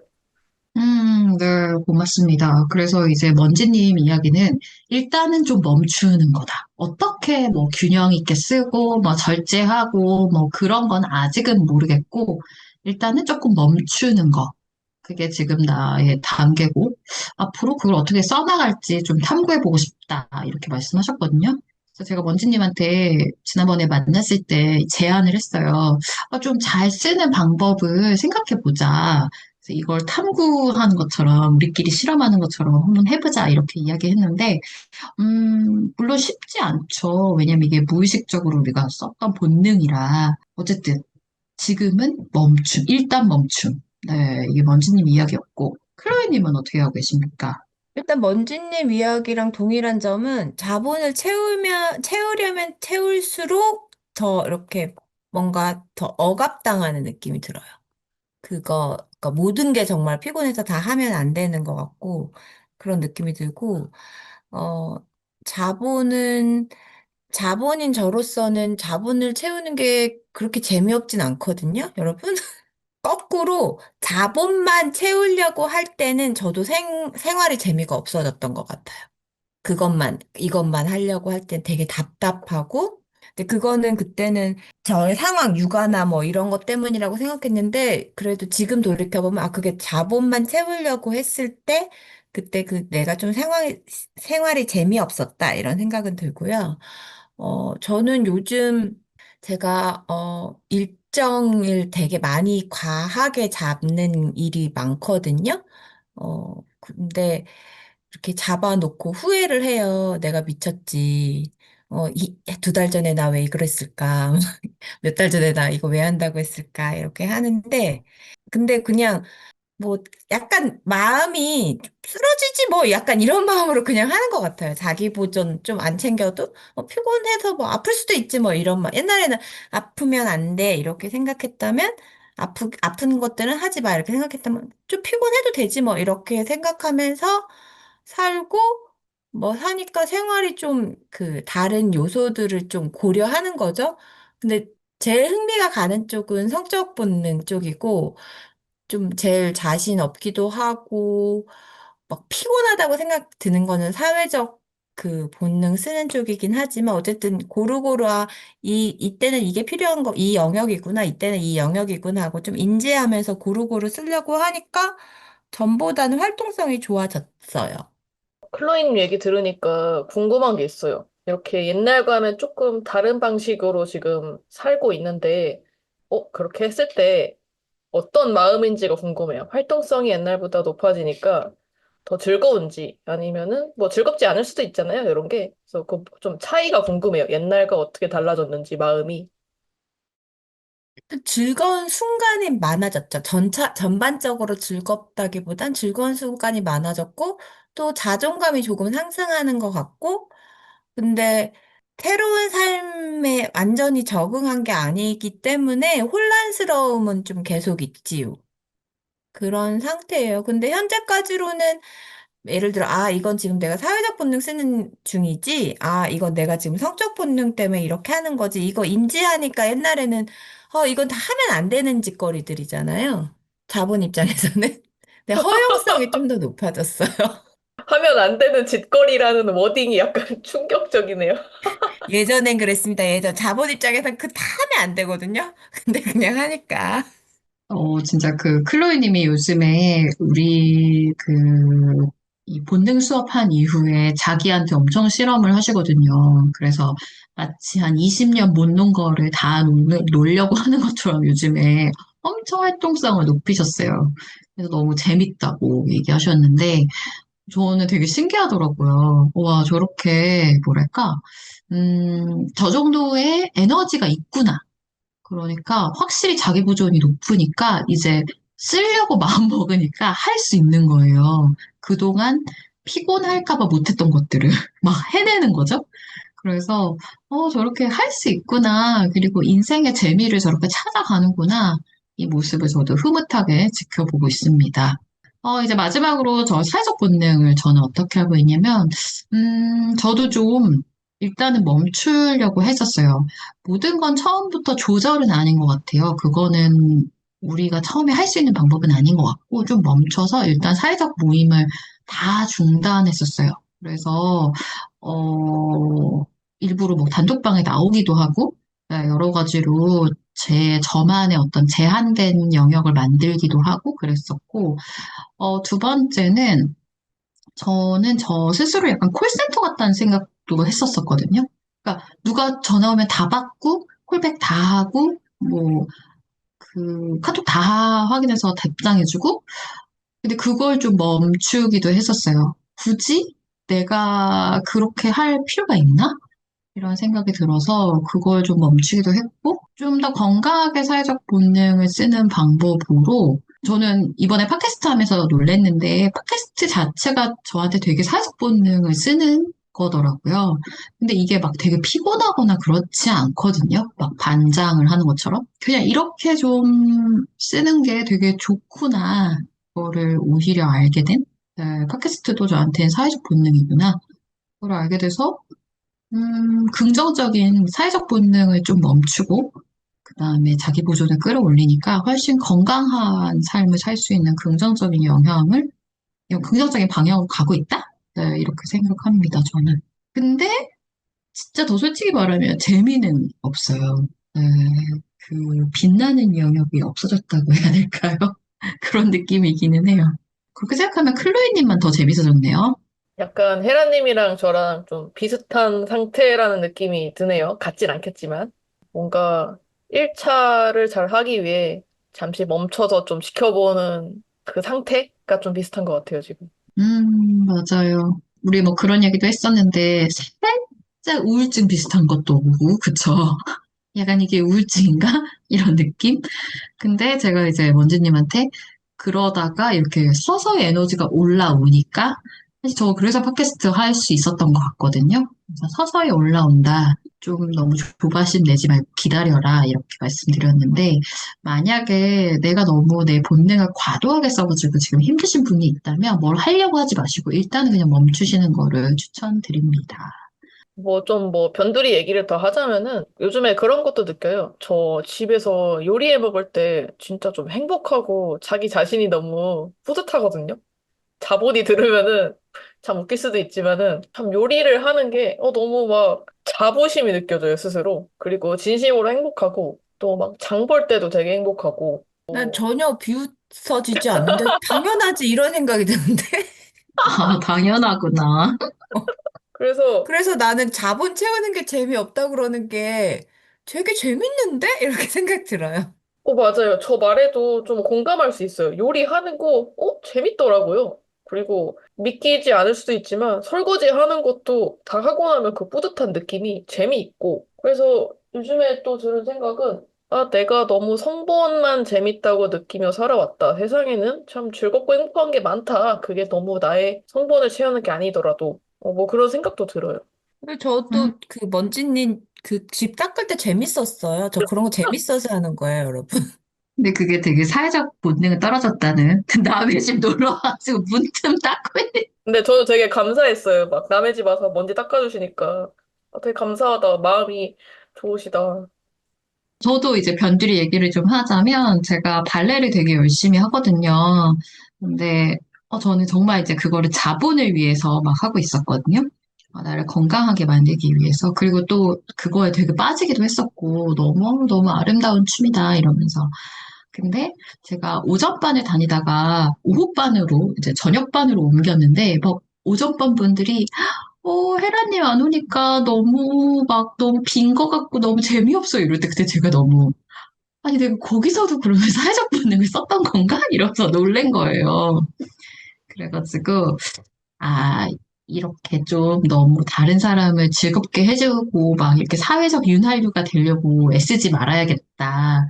네, 고맙습니다. 그래서 이제 먼지님 이야기는 일단은 좀 멈추는 거다. 어떻게 뭐 균형 있게 쓰고 뭐 절제하고 뭐 그런 건 아직은 모르겠고 일단은 조금 멈추는 거. 그게 지금 나의 단계고 앞으로 그걸 어떻게 써나갈지 좀 탐구해보고 싶다. 이렇게 말씀하셨거든요. 그래서 제가 먼지님한테 지난번에 만났을 때 제안을 했어요. 좀 잘 쓰는 방법을 생각해보자. 그래서 이걸 탐구하는 것처럼 우리끼리 실험하는 것처럼 한번 해보자 이렇게 이야기했는데 물론 쉽지 않죠. 왜냐면 이게 무의식적으로 우리가 썼던 본능이라 어쨌든 지금은 멈춤, 일단 멈춤. 네, 이게 먼지님 이야기였고 클로이님은 어떻게 하고 계십니까? 일단 먼지님 이야기랑 동일한 점은 자본을 채우려면 채울수록 더 이렇게 뭔가 더 억압당하는 느낌이 들어요. 그러니까 모든 게 정말 피곤해서 다 하면 안 되는 것 같고 그런 느낌이 들고, 어, 자본은, 자본인 저로서는 자본을 채우는 게 그렇게 재미없진 않거든요, 여러분? 거꾸로 자본만 채우려고 할 때는 저도 생활이 재미가 없어졌던 것 같아요. 이것만 하려고 할 땐 되게 답답하고, 근데 그거는 그때는 저의 상황, 육아나 뭐 이런 것 때문이라고 생각했는데, 그래도 지금 돌이켜보면, 그게 자본만 채우려고 했을 때, 그때 내가 좀 생활이 재미없었다, 이런 생각은 들고요. 저는 요즘 제가, 일정을 되게 많이 과하게 잡는 일이 많거든요. 근데 이렇게 잡아놓고 후회를 해요. 내가 미쳤지. 2달 전에 나 왜 그랬을까? 몇 달 전에 나 이거 왜 한다고 했을까? 이렇게 하는데, 근데 그냥 뭐 약간 마음이 쓰러지지 뭐 약간 이런 마음으로 그냥 하는 것 같아요. 자기 보존 좀 안 챙겨도 피곤해서 뭐 아플 수도 있지 뭐 이런 말. 옛날에는 아프면 안 돼 이렇게 생각했다면 아픈 것들은 하지 마 이렇게 생각했다면 좀 피곤해도 되지 뭐 이렇게 생각하면서 살고 뭐 사니까 생활이 좀 다른 요소들을 좀 고려하는 거죠. 근데 제일 흥미가 가는 쪽은 성적 본능 쪽이고 좀 제일 자신 없기도 하고, 막 피곤하다고 생각 드는 거는 사회적 그 본능 쓰는 쪽이긴 하지만 어쨌든 고루고루 이때는 이게 필요한 이 영역이구나, 이때는 이 영역이구나 하고 좀 인지하면서 고루고루 쓰려고 하니까 전보다는 활동성이 좋아졌어요. 클로이님 얘기 들으니까 궁금한 게 있어요. 이렇게 옛날과는 조금 다른 방식으로 지금 살고 있는데, 그렇게 했을 때 어떤 마음인지가 궁금해요. 활동성이 옛날보다 높아지니까 더 즐거운지 아니면은 뭐 즐겁지 않을 수도 있잖아요. 이런 게. 그래서 그 좀 차이가 궁금해요. 옛날과 어떻게 달라졌는지 마음이. 즐거운 순간이 많아졌죠. 전반적으로 즐겁다기보단 즐거운 순간이 많아졌고, 또 자존감이 조금 상승하는 것 같고, 근데 새로운 삶에 완전히 적응한 게 아니기 때문에 혼란스러움은 좀 계속 있지요. 그런 상태예요. 근데 현재까지로는 예를 들어, 이건 지금 내가 사회적 본능 쓰는 중이지, 이건 내가 지금 성적 본능 때문에 이렇게 하는 거지, 이거 인지하니까 옛날에는, 이건 다 하면 안 되는 짓거리들이잖아요. 자본 입장에서는. 근데 허용성이 좀 더 높아졌어요. 하면 안 되는 짓거리라는 워딩이 약간 충격적이네요. 예전엔 그랬습니다. 자본 입장에서는 그 다 하면 안 되거든요. 근데 그냥 하니까. 진짜 그 클로이님이 요즘에 이 본능 수업한 이후에 자기한테 엄청 실험을 하시거든요. 그래서 마치 한 20년 못 논 거를 다 놀려고 하는 것처럼 요즘에 엄청 활동성을 높이셨어요. 그래서 너무 재밌다고 얘기하셨는데, 저는 되게 신기하더라고요. 와, 저렇게, 뭐랄까, 저 정도의 에너지가 있구나. 그러니까 확실히 자기 부존이 높으니까 이제 쓰려고 마음 먹으니까 할 수 있는 거예요. 그동안 피곤할까 봐 못했던 것들을 막 해내는 거죠. 그래서 저렇게 할 수 있구나. 그리고 인생의 재미를 저렇게 찾아가는구나. 이 모습을 저도 흐뭇하게 지켜보고 있습니다. 이제 마지막으로 저 사회적 본능을 저는 어떻게 하고 있냐면, 저도 좀 일단은 멈추려고 했었어요. 모든 건 처음부터 조절은 아닌 것 같아요. 그거는 우리가 처음에 할 수 있는 방법은 아닌 것 같고, 좀 멈춰서 일단 사회적 모임을 다 중단했었어요. 그래서, 일부러 뭐 단톡방에 나오기도 하고, 여러 가지로 저만의 어떤 제한된 영역을 만들기도 하고 그랬었고, 두 번째는 저는 저 스스로 약간 콜센터 같다는 생각도 했었었거든요. 그러니까 누가 전화 오면 다 받고, 콜백 다 하고, 뭐, 카톡 다 확인해서 답장해주고, 근데 그걸 좀 멈추기도 했었어요. 굳이 내가 그렇게 할 필요가 있나? 이런 생각이 들어서 그걸 좀 멈추기도 했고, 좀 더 건강하게 사회적 본능을 쓰는 방법으로, 저는 이번에 팟캐스트 하면서 놀랬는데, 팟캐스트 자체가 저한테 되게 사회적 본능을 쓰는 거더라고요. 근데 이게 막 되게 피곤하거나 그렇지 않거든요. 막 반장을 하는 것처럼. 그냥 이렇게 좀 쓰는 게 되게 좋구나. 그거를 오히려 알게 된, 팟캐스트도 저한테는 사회적 본능이구나. 그걸 알게 돼서 긍정적인 사회적 본능을 좀 멈추고, 그 다음에 자기 보존을 끌어올리니까 훨씬 건강한 삶을 살 수 있는 긍정적인 방향으로 가고 있다? 네, 이렇게 생각합니다, 저는. 근데, 진짜 더 솔직히 말하면 재미는 없어요. 네, 빛나는 영역이 없어졌다고 해야 될까요? 그런 느낌이기는 해요. 그렇게 생각하면 클로이님만 더 재밌어졌네요. 약간 헤라님이랑 저랑 좀 비슷한 상태라는 느낌이 드네요. 같진 않겠지만. 뭔가 1차를 잘 하기 위해 잠시 멈춰서 좀 지켜보는 그 상태가 좀 비슷한 것 같아요, 지금. 맞아요. 우리 뭐 그런 얘기도 했었는데, 살짝 우울증 비슷한 것도 오고, 그쵸? 약간 이게 우울증인가? 이런 느낌? 근데 제가 이제 먼지님한테 그러다가 이렇게 서서히 에너지가 올라오니까, 사실 저 그래서 팟캐스트 할 수 있었던 것 같거든요. 그래서 서서히 올라온다. 좀 너무 조바심 내지 말고 기다려라. 이렇게 말씀드렸는데, 만약에 내가 너무 내 본능을 과도하게 써가지고 지금 힘드신 분이 있다면 뭘 하려고 하지 마시고 일단은 그냥 멈추시는 거를 추천드립니다. 뭐 변두리 얘기를 더 하자면은 요즘에 그런 것도 느껴요. 저 집에서 요리해 먹을 때 진짜 좀 행복하고 자기 자신이 너무 뿌듯하거든요. 자본이 들으면은 참 웃길 수도 있지만은 참 요리를 하는 게 너무 막 자부심이 느껴져요, 스스로. 그리고 진심으로 행복하고 또 막 장 볼 때도 되게 행복하고. 난 전혀 비웃어지지 않는데 당연하지 이런 생각이 드는데. 아, 당연하구나. 그래서 그래서 나는 자본 채우는 게 재미없다 그러는 게 되게 재밌는데? 이렇게 생각 들어요. 맞아요. 저 말에도 좀 공감할 수 있어요. 요리하는 거, 재밌더라고요. 그리고 믿기지 않을 수도 있지만 설거지 하는 것도 다 하고 나면 그 뿌듯한 느낌이 재미있고. 그래서 요즘에 또 드는 생각은, 아, 내가 너무 성본만 재밌다고 느끼며 살아왔다. 세상에는 참 즐겁고 행복한 게 많다. 그게 너무 나의 성본을 채우는 게 아니더라도. 뭐 그런 생각도 들어요. 근데 음, 저도 그 먼지님 그 집 닦을 때 재밌었어요. 저 그런 거 재밌어서 하는 거예요, 여러분. 근데 그게 되게 사회적 본능이 떨어졌다는. 남의 집 놀러 와가지고 문틈 닦고 있는. 근데 저도 되게 감사했어요. 막 남의 집 와서 먼지 닦아주시니까. 되게 감사하다. 마음이 좋으시다. 저도 이제 변두리 얘기를 좀 하자면 제가 발레를 되게 열심히 하거든요. 근데 저는 정말 이제 그거를 자본을 위해서 막 하고 있었거든요. 나를 건강하게 만들기 위해서. 그리고 또 그거에 되게 빠지기도 했었고 너무 아름다운 춤이다 이러면서. 근데 제가 오전반을 다니다가 오후반으로 이제 저녁반으로 옮겼는데 막 오전반 분들이 헤라님 안 오니까 너무 빈 거 같고 너무 재미없어 이럴 때 그때 제가 너무 아니, 내가 거기서도 그러면 사회적 본능을 썼던 건가? 이러면서 놀란 거예요. 그래가지고, 아, 이렇게 좀 너무 다른 사람을 즐겁게 해주고, 막 이렇게 사회적 윤활유가 되려고 애쓰지 말아야겠다.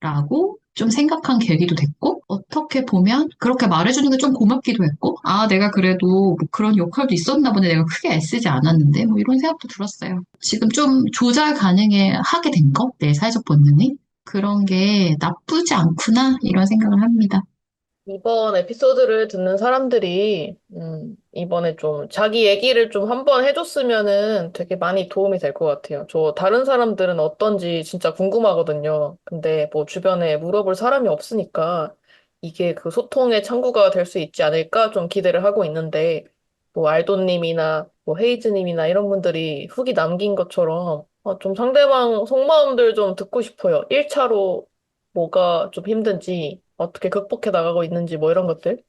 라고 좀 생각한 계기도 됐고, 어떻게 보면 그렇게 말해주는 게 좀 고맙기도 했고, 아, 내가 그래도 뭐 그런 역할도 있었나 보네. 내가 크게 애쓰지 않았는데, 뭐 이런 생각도 들었어요. 지금 좀 조절 가능해 하게 된 거? 내 사회적 본능이? 그런 게 나쁘지 않구나, 이런 생각을 합니다. 이번 에피소드를 듣는 사람들이, 이번에 좀 자기 얘기를 좀 한번 해줬으면은 되게 많이 도움이 될 것 같아요. 저 다른 사람들은 어떤지 진짜 궁금하거든요. 근데 뭐 주변에 물어볼 사람이 없으니까 이게 그 소통의 창구가 될 수 있지 않을까 좀 기대를 하고 있는데, 뭐 알도님이나 뭐 헤이즈님이나 이런 분들이 후기 남긴 것처럼 좀 상대방 속마음들 좀 듣고 싶어요. 1차로 뭐가 좀 힘든지, 어떻게 극복해 나가고 있는지, 뭐 이런 것들.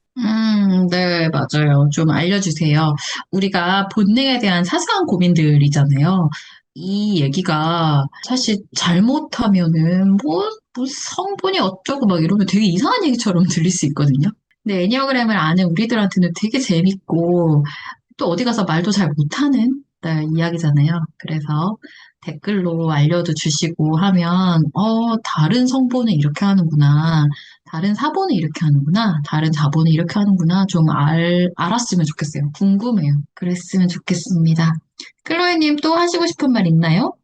네, 맞아요. 좀 알려주세요. 우리가 본능에 대한 사소한 고민들이잖아요. 이 얘기가 사실 잘못하면은 뭐 성분이 어쩌고 막 이러면 되게 이상한 얘기처럼 들릴 수 있거든요. 근데 애니어그램을 아는 우리들한테는 되게 재밌고 또 어디 가서 말도 잘 못하는 이야기잖아요. 그래서 댓글로 알려도 주시고 하면, 다른 성분은 이렇게 하는구나. 다른 사본은 이렇게 하는구나. 다른 자본은 이렇게 하는구나. 좀 알았으면 좋겠어요. 궁금해요. 그랬으면 좋겠습니다. 클로이님 또 하시고 싶은 말 있나요?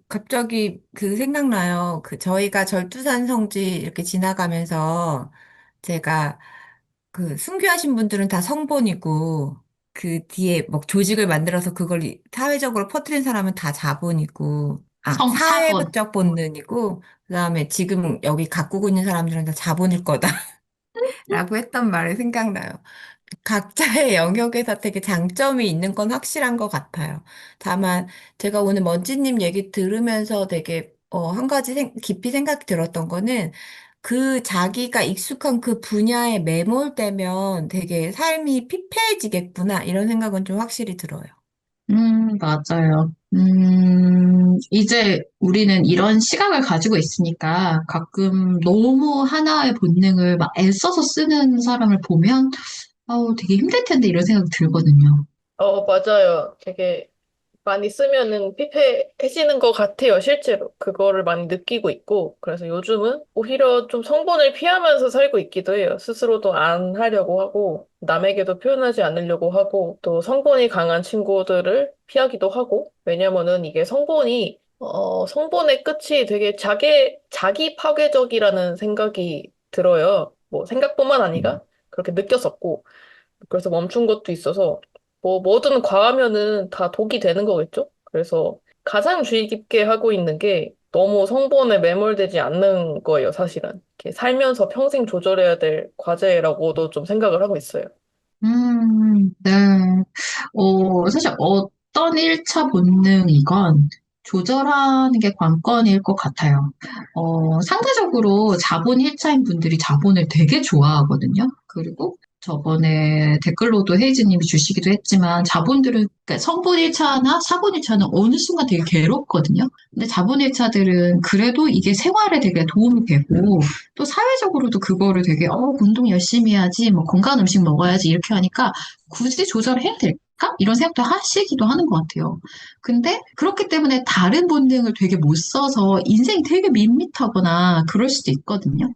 갑자기 그 생각나요. 저희가 절두산 성지 이렇게 지나가면서 제가 순교하신 분들은 다 성본이고 그 뒤에 뭐 조직을 만들어서 그걸 사회적으로 퍼뜨린 사람은 다 자본이고 사본. 사회적 본능이고 그다음에 지금 여기 가꾸고 있는 사람들은 다 자본일 거다. 라고 했던 말이 생각나요. 각자의 영역에서 되게 장점이 있는 건 확실한 것 같아요. 다만 제가 오늘 먼지님 얘기 들으면서 되게 한 가지 깊이 생각이 들었던 거는 자기가 익숙한 그 분야에 매몰되면 되게 삶이 피폐해지겠구나 이런 생각은 좀 확실히 들어요. 맞아요. 이제 우리는 이런 시각을 가지고 있으니까 가끔 너무 하나의 본능을 막 애써서 쓰는 사람을 보면, 되게 힘들 텐데 이런 생각이 들거든요. 맞아요. 되게 많이 쓰면은 피폐해지는 것 같아요, 실제로. 그거를 많이 느끼고 있고. 그래서 요즘은 오히려 좀 성본을 피하면서 살고 있기도 해요. 스스로도 안 하려고 하고, 남에게도 표현하지 않으려고 하고, 또 성본이 강한 친구들을 피하기도 하고. 왜냐면은 이게 성본의 끝이 되게 자기 파괴적이라는 생각이 들어요. 뭐 생각뿐만 아니라 그렇게 느꼈었고. 그래서 멈춘 것도 있어서 뭐든 과하면은 다 독이 되는 거겠죠? 그래서 가장 주의 깊게 하고 있는 게 너무 성본에 매몰되지 않는 거예요, 사실은. 이렇게 살면서 평생 조절해야 될 과제라고도 좀 생각을 하고 있어요. 네. 사실 어떤 1차 본능이건 조절하는 게 관건일 것 같아요. 상대적으로 자본 1차인 분들이 자본을 되게 좋아하거든요. 그리고 저번에 댓글로도 헤이즈님이 주시기도 했지만 자본들은, 그러니까 성본 1차나 사본 1차는 어느 순간 되게 괴롭거든요. 근데 자본 1차들은 그래도 이게 생활에 되게 도움이 되고 또 사회적으로도 그거를 되게 운동 열심히 해야지, 뭐 건강한 음식 먹어야지 이렇게 하니까 굳이 조절해야 될까? 이런 생각도 하시기도 하는 것 같아요. 근데 그렇기 때문에 다른 본능을 되게 못 써서 인생이 되게 밋밋하거나 그럴 수도 있거든요.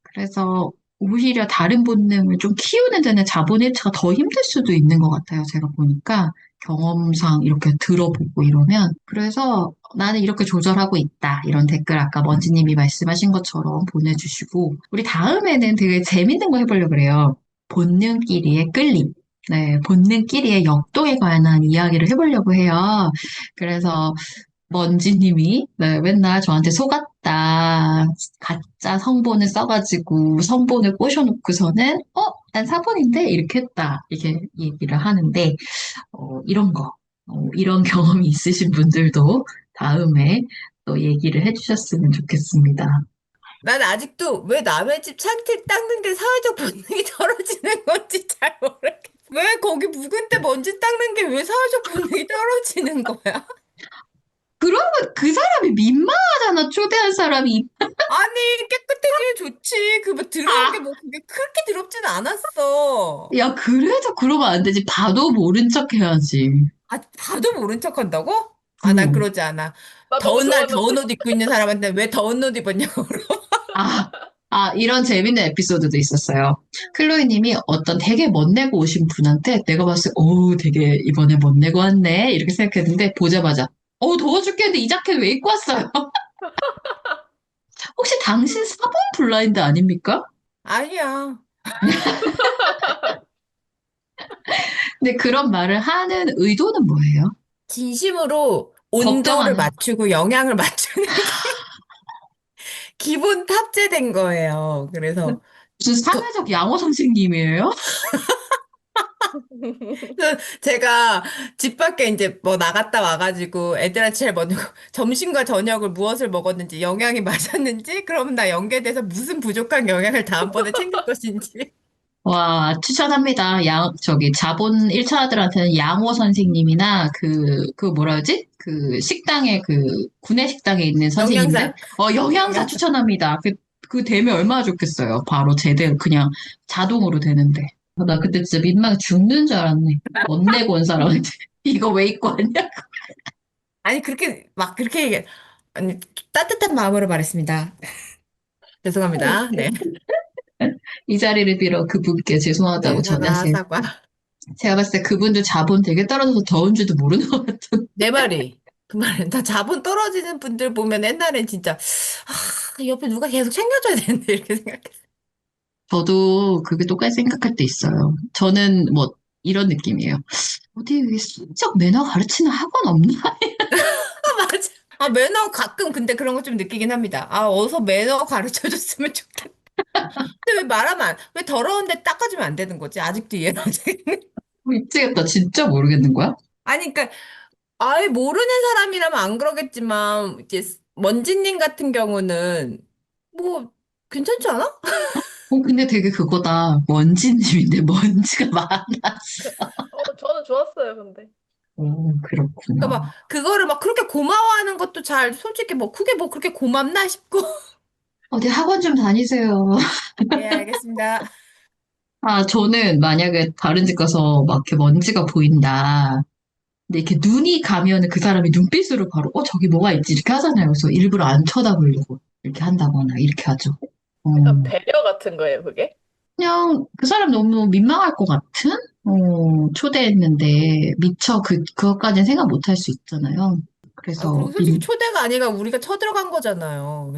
그래서 오히려 다른 본능을 좀 키우는 데는 자본 1차가 더 힘들 수도 있는 것 같아요. 제가 보니까 경험상 이렇게 들어보고 이러면. 그래서 나는 이렇게 조절하고 있다. 이런 댓글 아까 먼지님이 말씀하신 것처럼 보내주시고 우리 다음에는 되게 재밌는 거 해보려고 그래요. 본능끼리의 끌림. 네, 본능끼리의 역동에 관한 이야기를 해보려고 해요. 그래서 먼지님이 네, 맨날 저한테 속았다. 가짜 성본을 써가지고 성본을 꼬셔놓고서는 난 사본인데 이렇게 했다. 이렇게 얘기를 하는데 이런 거 이런 경험이 있으신 분들도 다음에 또 얘기를 해주셨으면 좋겠습니다. 난 아직도 왜 남의 집 창틀 닦는 게 사회적 본능이 떨어지는 건지 잘 모르겠어. 왜 거기 묵은 때 먼지 닦는 게 왜 사회적 본능이 떨어지는 거야? 그러면 그 사람이 민망하잖아. 초대한 사람이. 아니, 깨끗해지면 좋지. 그 뭐 더러운 게 아, 뭐 그게 그렇게 더럽진 않았어. 야, 그래도 그러면 안 되지. 봐도 모른 척 해야지. 아, 봐도 모른 척 한다고? 아, 난 그럼. 그러지 않아. 나 너무 더운 날 더운 좋았는데. 옷 입고 있는 사람한테 왜 더운 옷 입었냐고 물어. 아, 이런 재밌는 에피소드도 있었어요. 클로이 님이 어떤 되게 멋내고 오신 분한테 내가 봤을 때, 되게 이번에 멋내고 왔네. 이렇게 생각했는데, 보자마자, 더워 죽겠는데 이 자켓 왜 입고 왔어요? 혹시 당신 사본 블라인드 아닙니까? 아니야. 근데 그런 말을 하는 의도는 뭐예요? 진심으로 온도를 걱정하는, 맞추고 영양을 맞추는 게 기본 탑재된 거예요. 그래서 무슨 그, 사회적 양호 선생님이에요? 그래서 제가 집 밖에 이제 뭐 나갔다 와가지고 애들한테 제일 먼저 점심과 저녁을 무엇을 먹었는지 영양이 맞았는지 그러면 나 연계돼서 무슨 부족한 영양을 다음번에 챙길 것인지 와, 추천합니다. 자본 1차들한테는 양호 선생님이나 그 뭐라 그러지? 그 식당에 구내 식당에 있는 선생님들? 영양사 영양사 영양사 추천합니다. 그 되면 얼마나 좋겠어요. 바로 제대로 그냥 자동으로 되는데. 나 그때 진짜 민망해 죽는 줄 알았네. 못 내고 온 사람한테. 이거 왜 입고 왔냐? 아니 그렇게 막 그렇게 아니 따뜻한 마음으로 말했습니다. 죄송합니다. 네. 이 자리를 빌어 그분께 죄송하다고 네, 사과, 전하세요. 사과. 제가 봤을 때 그분들 자본 되게 떨어져서 더운 줄도 모르는 것 같은. 내 말이. 그 말은 다 자본 떨어지는 분들 보면 옛날엔 진짜 옆에 누가 계속 챙겨줘야 되는데 이렇게 생각했어. 저도 그게 똑같이 생각할 때 있어요. 저는 뭐 이런 느낌이에요. 어디 여기 성적 매너 가르치는 학원 없나? 맞아. 아, 매너 가끔 근데 그런 거 좀 느끼긴 합니다. 아, 어서 매너 가르쳐 줬으면 좋겠다. 근데 왜 말하면 왜 더러운데 닦아주면 안 되는 거지? 아직도 이해가 안 돼. 미치겠다. 진짜 모르겠는 거야? 아니, 그러니까 아예 모르는 사람이라면 안 그러겠지만 이제 먼지님 같은 경우는 뭐 괜찮지 않아? 근데 되게 그거다. 먼지님인데 먼지가 많았어. 저는 좋았어요, 근데. 그렇구나. 그러니까 막 그거를 막 그렇게 고마워하는 것도 잘 솔직히 뭐 그게 뭐 그렇게 고맙나 싶고. 어디 학원 좀 다니세요. 네, 알겠습니다. 저는 만약에 다른 집 가서 막 이렇게 먼지가 보인다. 근데 이렇게 눈이 가면은 그 사람이 눈빛으로 바로, 저기 뭐가 있지? 이렇게 하잖아요. 그래서 일부러 안 쳐다보려고 이렇게 한다거나 이렇게 하죠. 어, 약간 배려 같은 거예요, 그게? 그냥 그 사람 너무 민망할 것 같은? 초대했는데 미처 그것까지는 생각 못 할 수 있잖아요. 아, 그래서 그리고 솔직히 초대가 아니라 우리가 쳐들어간 거잖아요.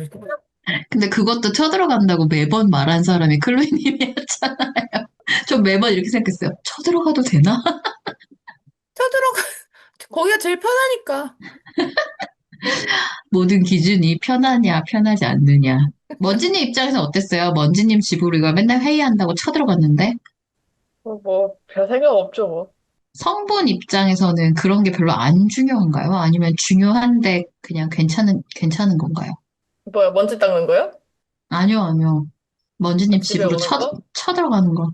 근데 그것도 쳐들어간다고 매번 말한 사람이 클로이님이었잖아요. 전 매번 이렇게 생각했어요. 쳐들어가도 되나? 쳐들어가, 거기가 제일 편하니까. 모든 기준이 편하냐, 편하지 않느냐. 먼지님 입장에서 어땠어요? 먼지님 집으로 이거 맨날 회의한다고 쳐들어갔는데? 별 생각 없죠, 뭐. 성분 입장에서는 그런 게 별로 안 중요한가요? 아니면 중요한데 그냥 괜찮은 건가요? 뭐야, 먼지 닦는 거야? 아니요, 아니요. 먼지님 집에 집으로 오는 거? 쳐들어가는 거.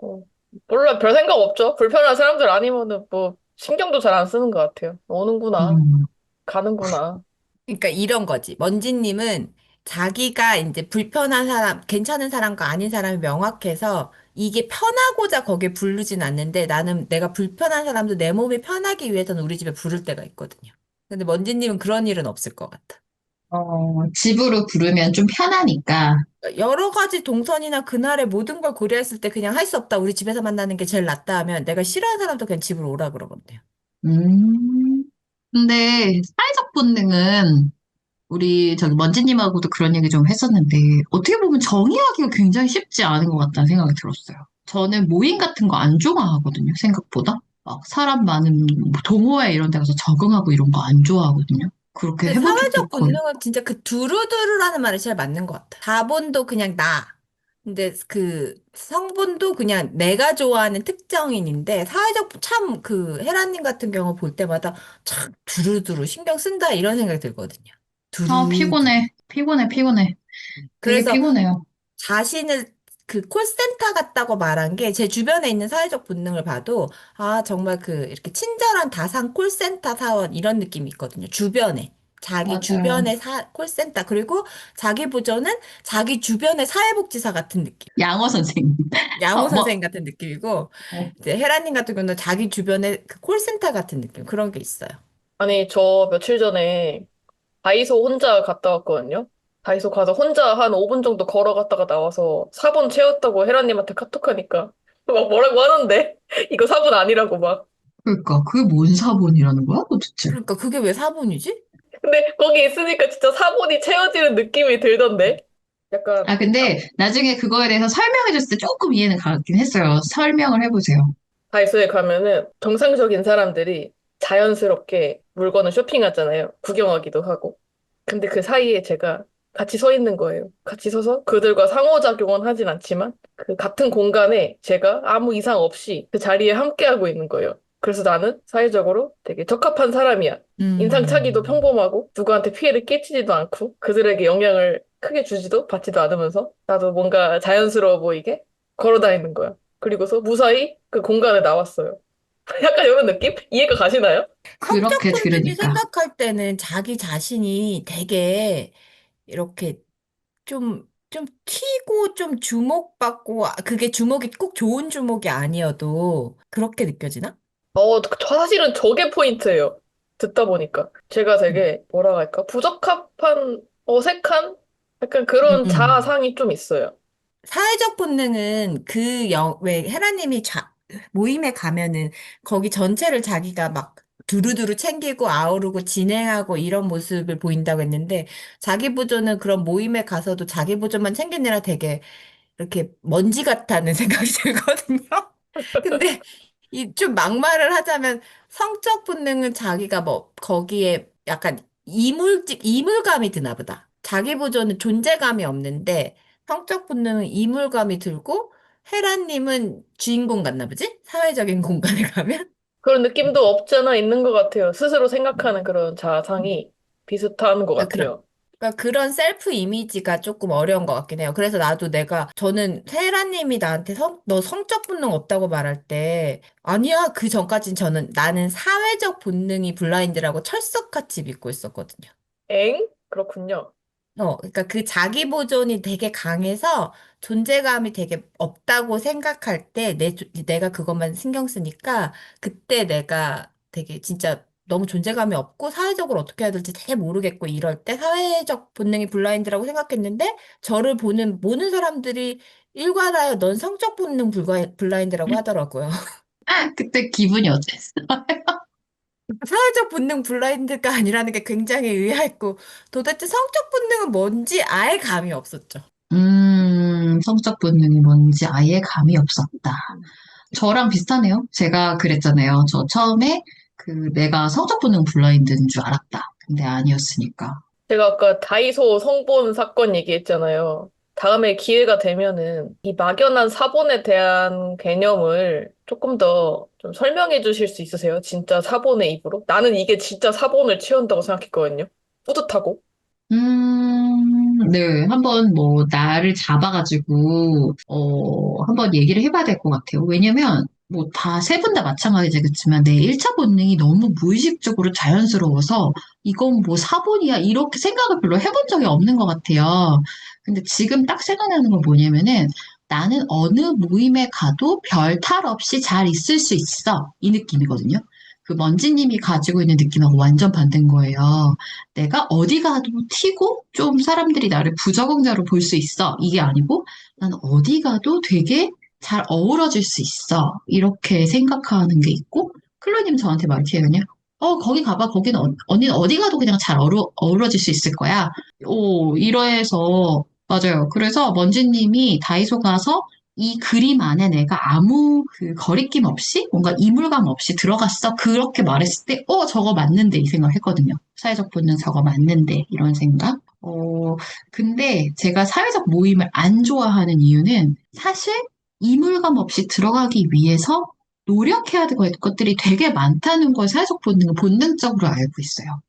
어, 몰라, 별 생각 없죠. 불편한 사람들 아니면은 뭐, 신경도 잘 안 쓰는 것 같아요. 오는구나, 음, 가는구나. 그러니까 이런 거지. 먼지님은 자기가 이제 불편한 사람, 괜찮은 사람과 아닌 사람이 명확해서 이게 편하고자 거기에 부르진 않는데 나는 내가 불편한 사람도 내 몸이 편하기 위해서는 우리 집에 부를 때가 있거든요. 근데 먼지님은 그런 일은 없을 것 같아. 집으로 부르면 좀 편하니까. 여러 가지 동선이나 그날의 모든 걸 고려했을 때 그냥 할 수 없다. 우리 집에서 만나는 게 제일 낫다 하면 내가 싫어하는 사람도 그냥 집으로 오라 그러거든요. 음, 근데 사회적 본능은 우리 저기 먼지님하고도 그런 얘기 좀 했었는데 어떻게 보면 정의하기가 굉장히 쉽지 않은 것 같다는 생각이 들었어요. 저는 모임 같은 거 안 좋아하거든요, 생각보다. 막 사람 많은 뭐 동호회 이런 데 가서 적응하고 이런 거 안 좋아하거든요. 그렇게 근데 해본 적도 사회적 거의. 본능은 진짜 그 두루두루라는 말이 제일 맞는 것 같아. 다본도 그냥 나. 근데 그 성본도 그냥 내가 좋아하는 특정인인데 사회적 참 그 헤라님 같은 경우 볼 때마다 참 두루두루 신경 쓴다 이런 생각이 들거든요. 아, 두루두루. 피곤해. 피곤해, 피곤해. 되게 그래서 피곤해요. 자신을 그 콜센터 같다고 말한 게 제 주변에 있는 사회적 본능을 봐도 아 정말 그 이렇게 친절한 다산 콜센터 사원 이런 느낌이 있거든요. 주변에 자기 맞아요. 주변의 콜센터 그리고 자기 부조는 자기 주변의 사회복지사 같은 느낌. 양호 선생님. 양호 뭐, 선생님 같은 느낌이고 어, 이제 헤라님 같은 경우는 자기 주변의 그 콜센터 같은 느낌 그런 게 있어요. 아니, 저 며칠 전에 다이소 혼자 갔다 왔거든요. 다이소 가서 혼자 한 5분 정도 걸어갔다가 나와서 4분 채웠다고 헤라님한테 카톡하니까 막 뭐라고 하는데? 이거 4분 아니라고 막. 그러니까 그게 뭔 사본이라는 거야, 도대체? 그러니까 그게 왜 4분이지? 근데 거기 있으니까 진짜 4분이 채워지는 느낌이 들던데? 약간 아, 근데 나중에 그거에 대해서 설명해 줬을 때 조금 이해는 가긴 했어요. 설명을 해보세요. 다이소에 가면은 정상적인 사람들이 자연스럽게 물건을 쇼핑하잖아요. 구경하기도 하고. 근데 그 사이에 제가 같이 서 있는 거예요. 같이 서서 그들과 상호작용은 하진 않지만 그 같은 공간에 제가 아무 이상 없이 그 자리에 함께하고 있는 거예요. 그래서 나는 사회적으로 되게 적합한 사람이야. 인상착의도 음. 평범하고 누구한테 피해를 끼치지도 않고 그들에게 영향을 크게 주지도 받지도 않으면서 나도 뭔가 자연스러워 보이게 걸어 다니는 거야. 그리고서 무사히 그 공간에 나왔어요. 약간 이런 느낌? 이해가 가시나요? 성적 그렇게 분들이 들으니까. 생각할 때는 자기 자신이 되게 이렇게 좀 튀고 좀 주목받고, 그게 주목이 꼭 좋은 주목이 아니어도 그렇게 느껴지나? 사실은 저게 포인트예요. 듣다 보니까. 제가 음. 되게, 뭐라 할까? 부적합한, 어색한? 약간 그런 음. 자아상이 좀 있어요. 사회적 본능은 왜 헤라님이 모임에 가면은 거기 전체를 자기가 막 두루두루 챙기고 아우르고 진행하고 이런 모습을 보인다고 했는데 자기 부조는 그런 모임에 가서도 자기 부조만 챙기느라 되게 이렇게 먼지 같다는 생각이 들거든요. 근데 이 좀 막말을 하자면 성적 본능은 자기가 뭐 거기에 약간 이물감이 드나 보다. 자기 보조는 존재감이 없는데 성적 본능은 이물감이 들고 헤라님은 주인공 같나 보지? 사회적인 공간에 가면? 그런 느낌도 없지 않아 있는 것 같아요. 스스로 생각하는 그런 자아상이 비슷한 것 그러니까 그런 같아요. 그러니까 그런 셀프 이미지가 조금 어려운 것 같긴 해요. 그래서 나도 저는 세라님이 나한테 너 성적 본능 없다고 말할 때, 아니야, 그 전까진 나는 사회적 본능이 블라인드라고 철석같이 믿고 있었거든요. 엥? 그렇군요. 그러니까 그 자기 보존이 되게 강해서 존재감이 되게 없다고 생각할 때 내가 그것만 신경 쓰니까 그때 내가 되게 진짜 너무 존재감이 없고 사회적으로 어떻게 해야 될지 되게 모르겠고 이럴 때 사회적 본능이 블라인드라고 생각했는데 저를 모든 사람들이 일관하여 넌 성적 본능 블라인드라고 하더라고요. 그때 기분이 어땠어? 사회적 본능 블라인드가 아니라는 게 굉장히 의아했고 도대체 성적 본능은 뭔지 아예 감이 없었죠. 성적 본능이 뭔지 아예 감이 없었다. 저랑 비슷하네요. 제가 그랬잖아요. 저 처음에 내가 성적 본능 블라인드인 줄 알았다. 근데 아니었으니까. 제가 아까 다이소 성본 사건 얘기했잖아요. 다음에 기회가 되면은 이 막연한 사본에 대한 개념을 조금 더 좀 설명해 주실 수 있으세요? 진짜 사본의 입으로? 나는 이게 진짜 사본을 채운다고 생각했거든요. 뿌듯하고. 네. 한번 뭐, 나를 잡아가지고, 한번 얘기를 해봐야 될 것 같아요. 왜냐면, 뭐, 세 분 다 마찬가지겠지만, 내 1차 본능이 너무 무의식적으로 자연스러워서, 이건 뭐 사본이야, 이렇게 생각을 별로 해본 적이 없는 것 같아요. 근데 지금 딱 생각나는 건 뭐냐면은, 나는 어느 모임에 가도 별 탈 없이 잘 있을 수 있어. 이 느낌이거든요. 그 먼지님이 가지고 있는 느낌하고 완전 반대인 거예요. 내가 어디 가도 튀고 좀 사람들이 나를 부적응자로 볼 수 있어. 이게 아니고 난 어디 가도 되게 잘 어우러질 수 있어. 이렇게 생각하는 게 있고 클로님 저한테 말해요. 그냥 거기 가봐. 거기는 언니는 어디 가도 그냥 잘 어우러질 수 있을 거야. 이러해서 맞아요. 그래서 먼지님이 다이소 가서 이 그림 안에 내가 아무 그 거리낌 없이 뭔가 이물감 없이 들어갔어. 그렇게 말했을 때, 저거 맞는데 이 생각 했거든요. 사회적 본능 저거 맞는데 이런 생각. 근데 제가 사회적 모임을 안 좋아하는 이유는 사실 이물감 없이 들어가기 위해서 노력해야 될 것들이 되게 많다는 걸 사회적 본능은 본능적으로 알고 있어요.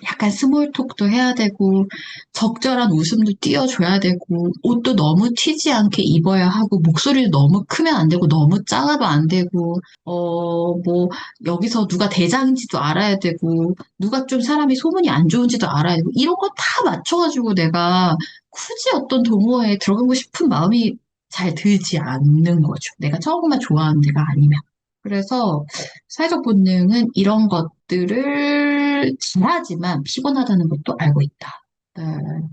약간 스몰 톡도 해야 되고, 적절한 웃음도 띄워줘야 되고, 옷도 너무 튀지 않게 입어야 하고, 목소리도 너무 크면 안 되고, 너무 작아도 안 되고, 뭐, 여기서 누가 대장인지도 알아야 되고, 누가 좀 사람이 소문이 안 좋은지도 알아야 되고, 이런 거 다 맞춰가지고 내가 굳이 어떤 동호회에 들어가고 싶은 마음이 잘 들지 않는 거죠. 내가 정말 좋아하는 데가 아니면. 그래서 사회적 본능은 이런 것들을 잘하지만 피곤하다는 것도 알고 있다. 네,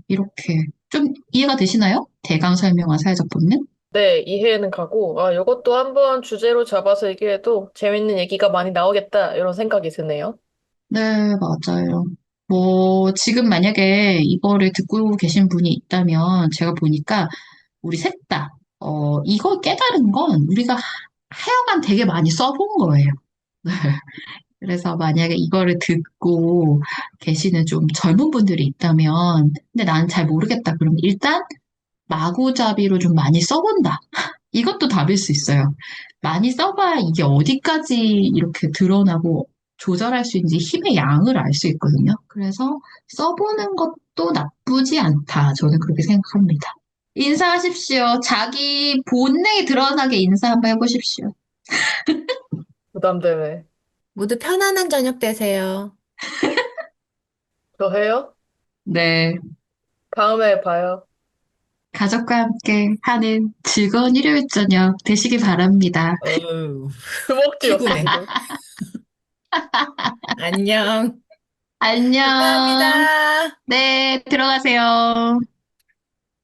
이렇게 좀 이해가 되시나요? 대강 설명한 사회적 본능? 네, 이해는 가고, 이것도 한번 주제로 잡아서 얘기해도 재밌는 얘기가 많이 나오겠다, 이런 생각이 드네요. 네, 맞아요. 뭐, 지금 만약에 이거를 듣고 계신 분이 있다면 제가 보니까 우리 셋 다, 이걸 깨달은 건 우리가 하여간 되게 많이 써본 거예요. 그래서 만약에 이거를 듣고 계시는 좀 젊은 분들이 있다면, 근데 난 잘 모르겠다. 그럼 일단 마구잡이로 좀 많이 써본다. 이것도 답일 수 있어요. 많이 써봐야 이게 어디까지 이렇게 드러나고 조절할 수 있는지 힘의 양을 알 수 있거든요. 그래서 써보는 것도 나쁘지 않다. 저는 그렇게 생각합니다. 인사하십시오. 자기 본능이 드러나게 인사 한번 해보십시오. 부담되네. 모두 편안한 저녁 되세요. 저 해요? 네. 다음에 봐요. 가족과 함께 하는 즐거운 일요일 저녁 되시기 바랍니다. 어우, 주먹쥐였어, 피곤해. 지금. 안녕. 안녕. 감사합니다. 네, 들어가세요.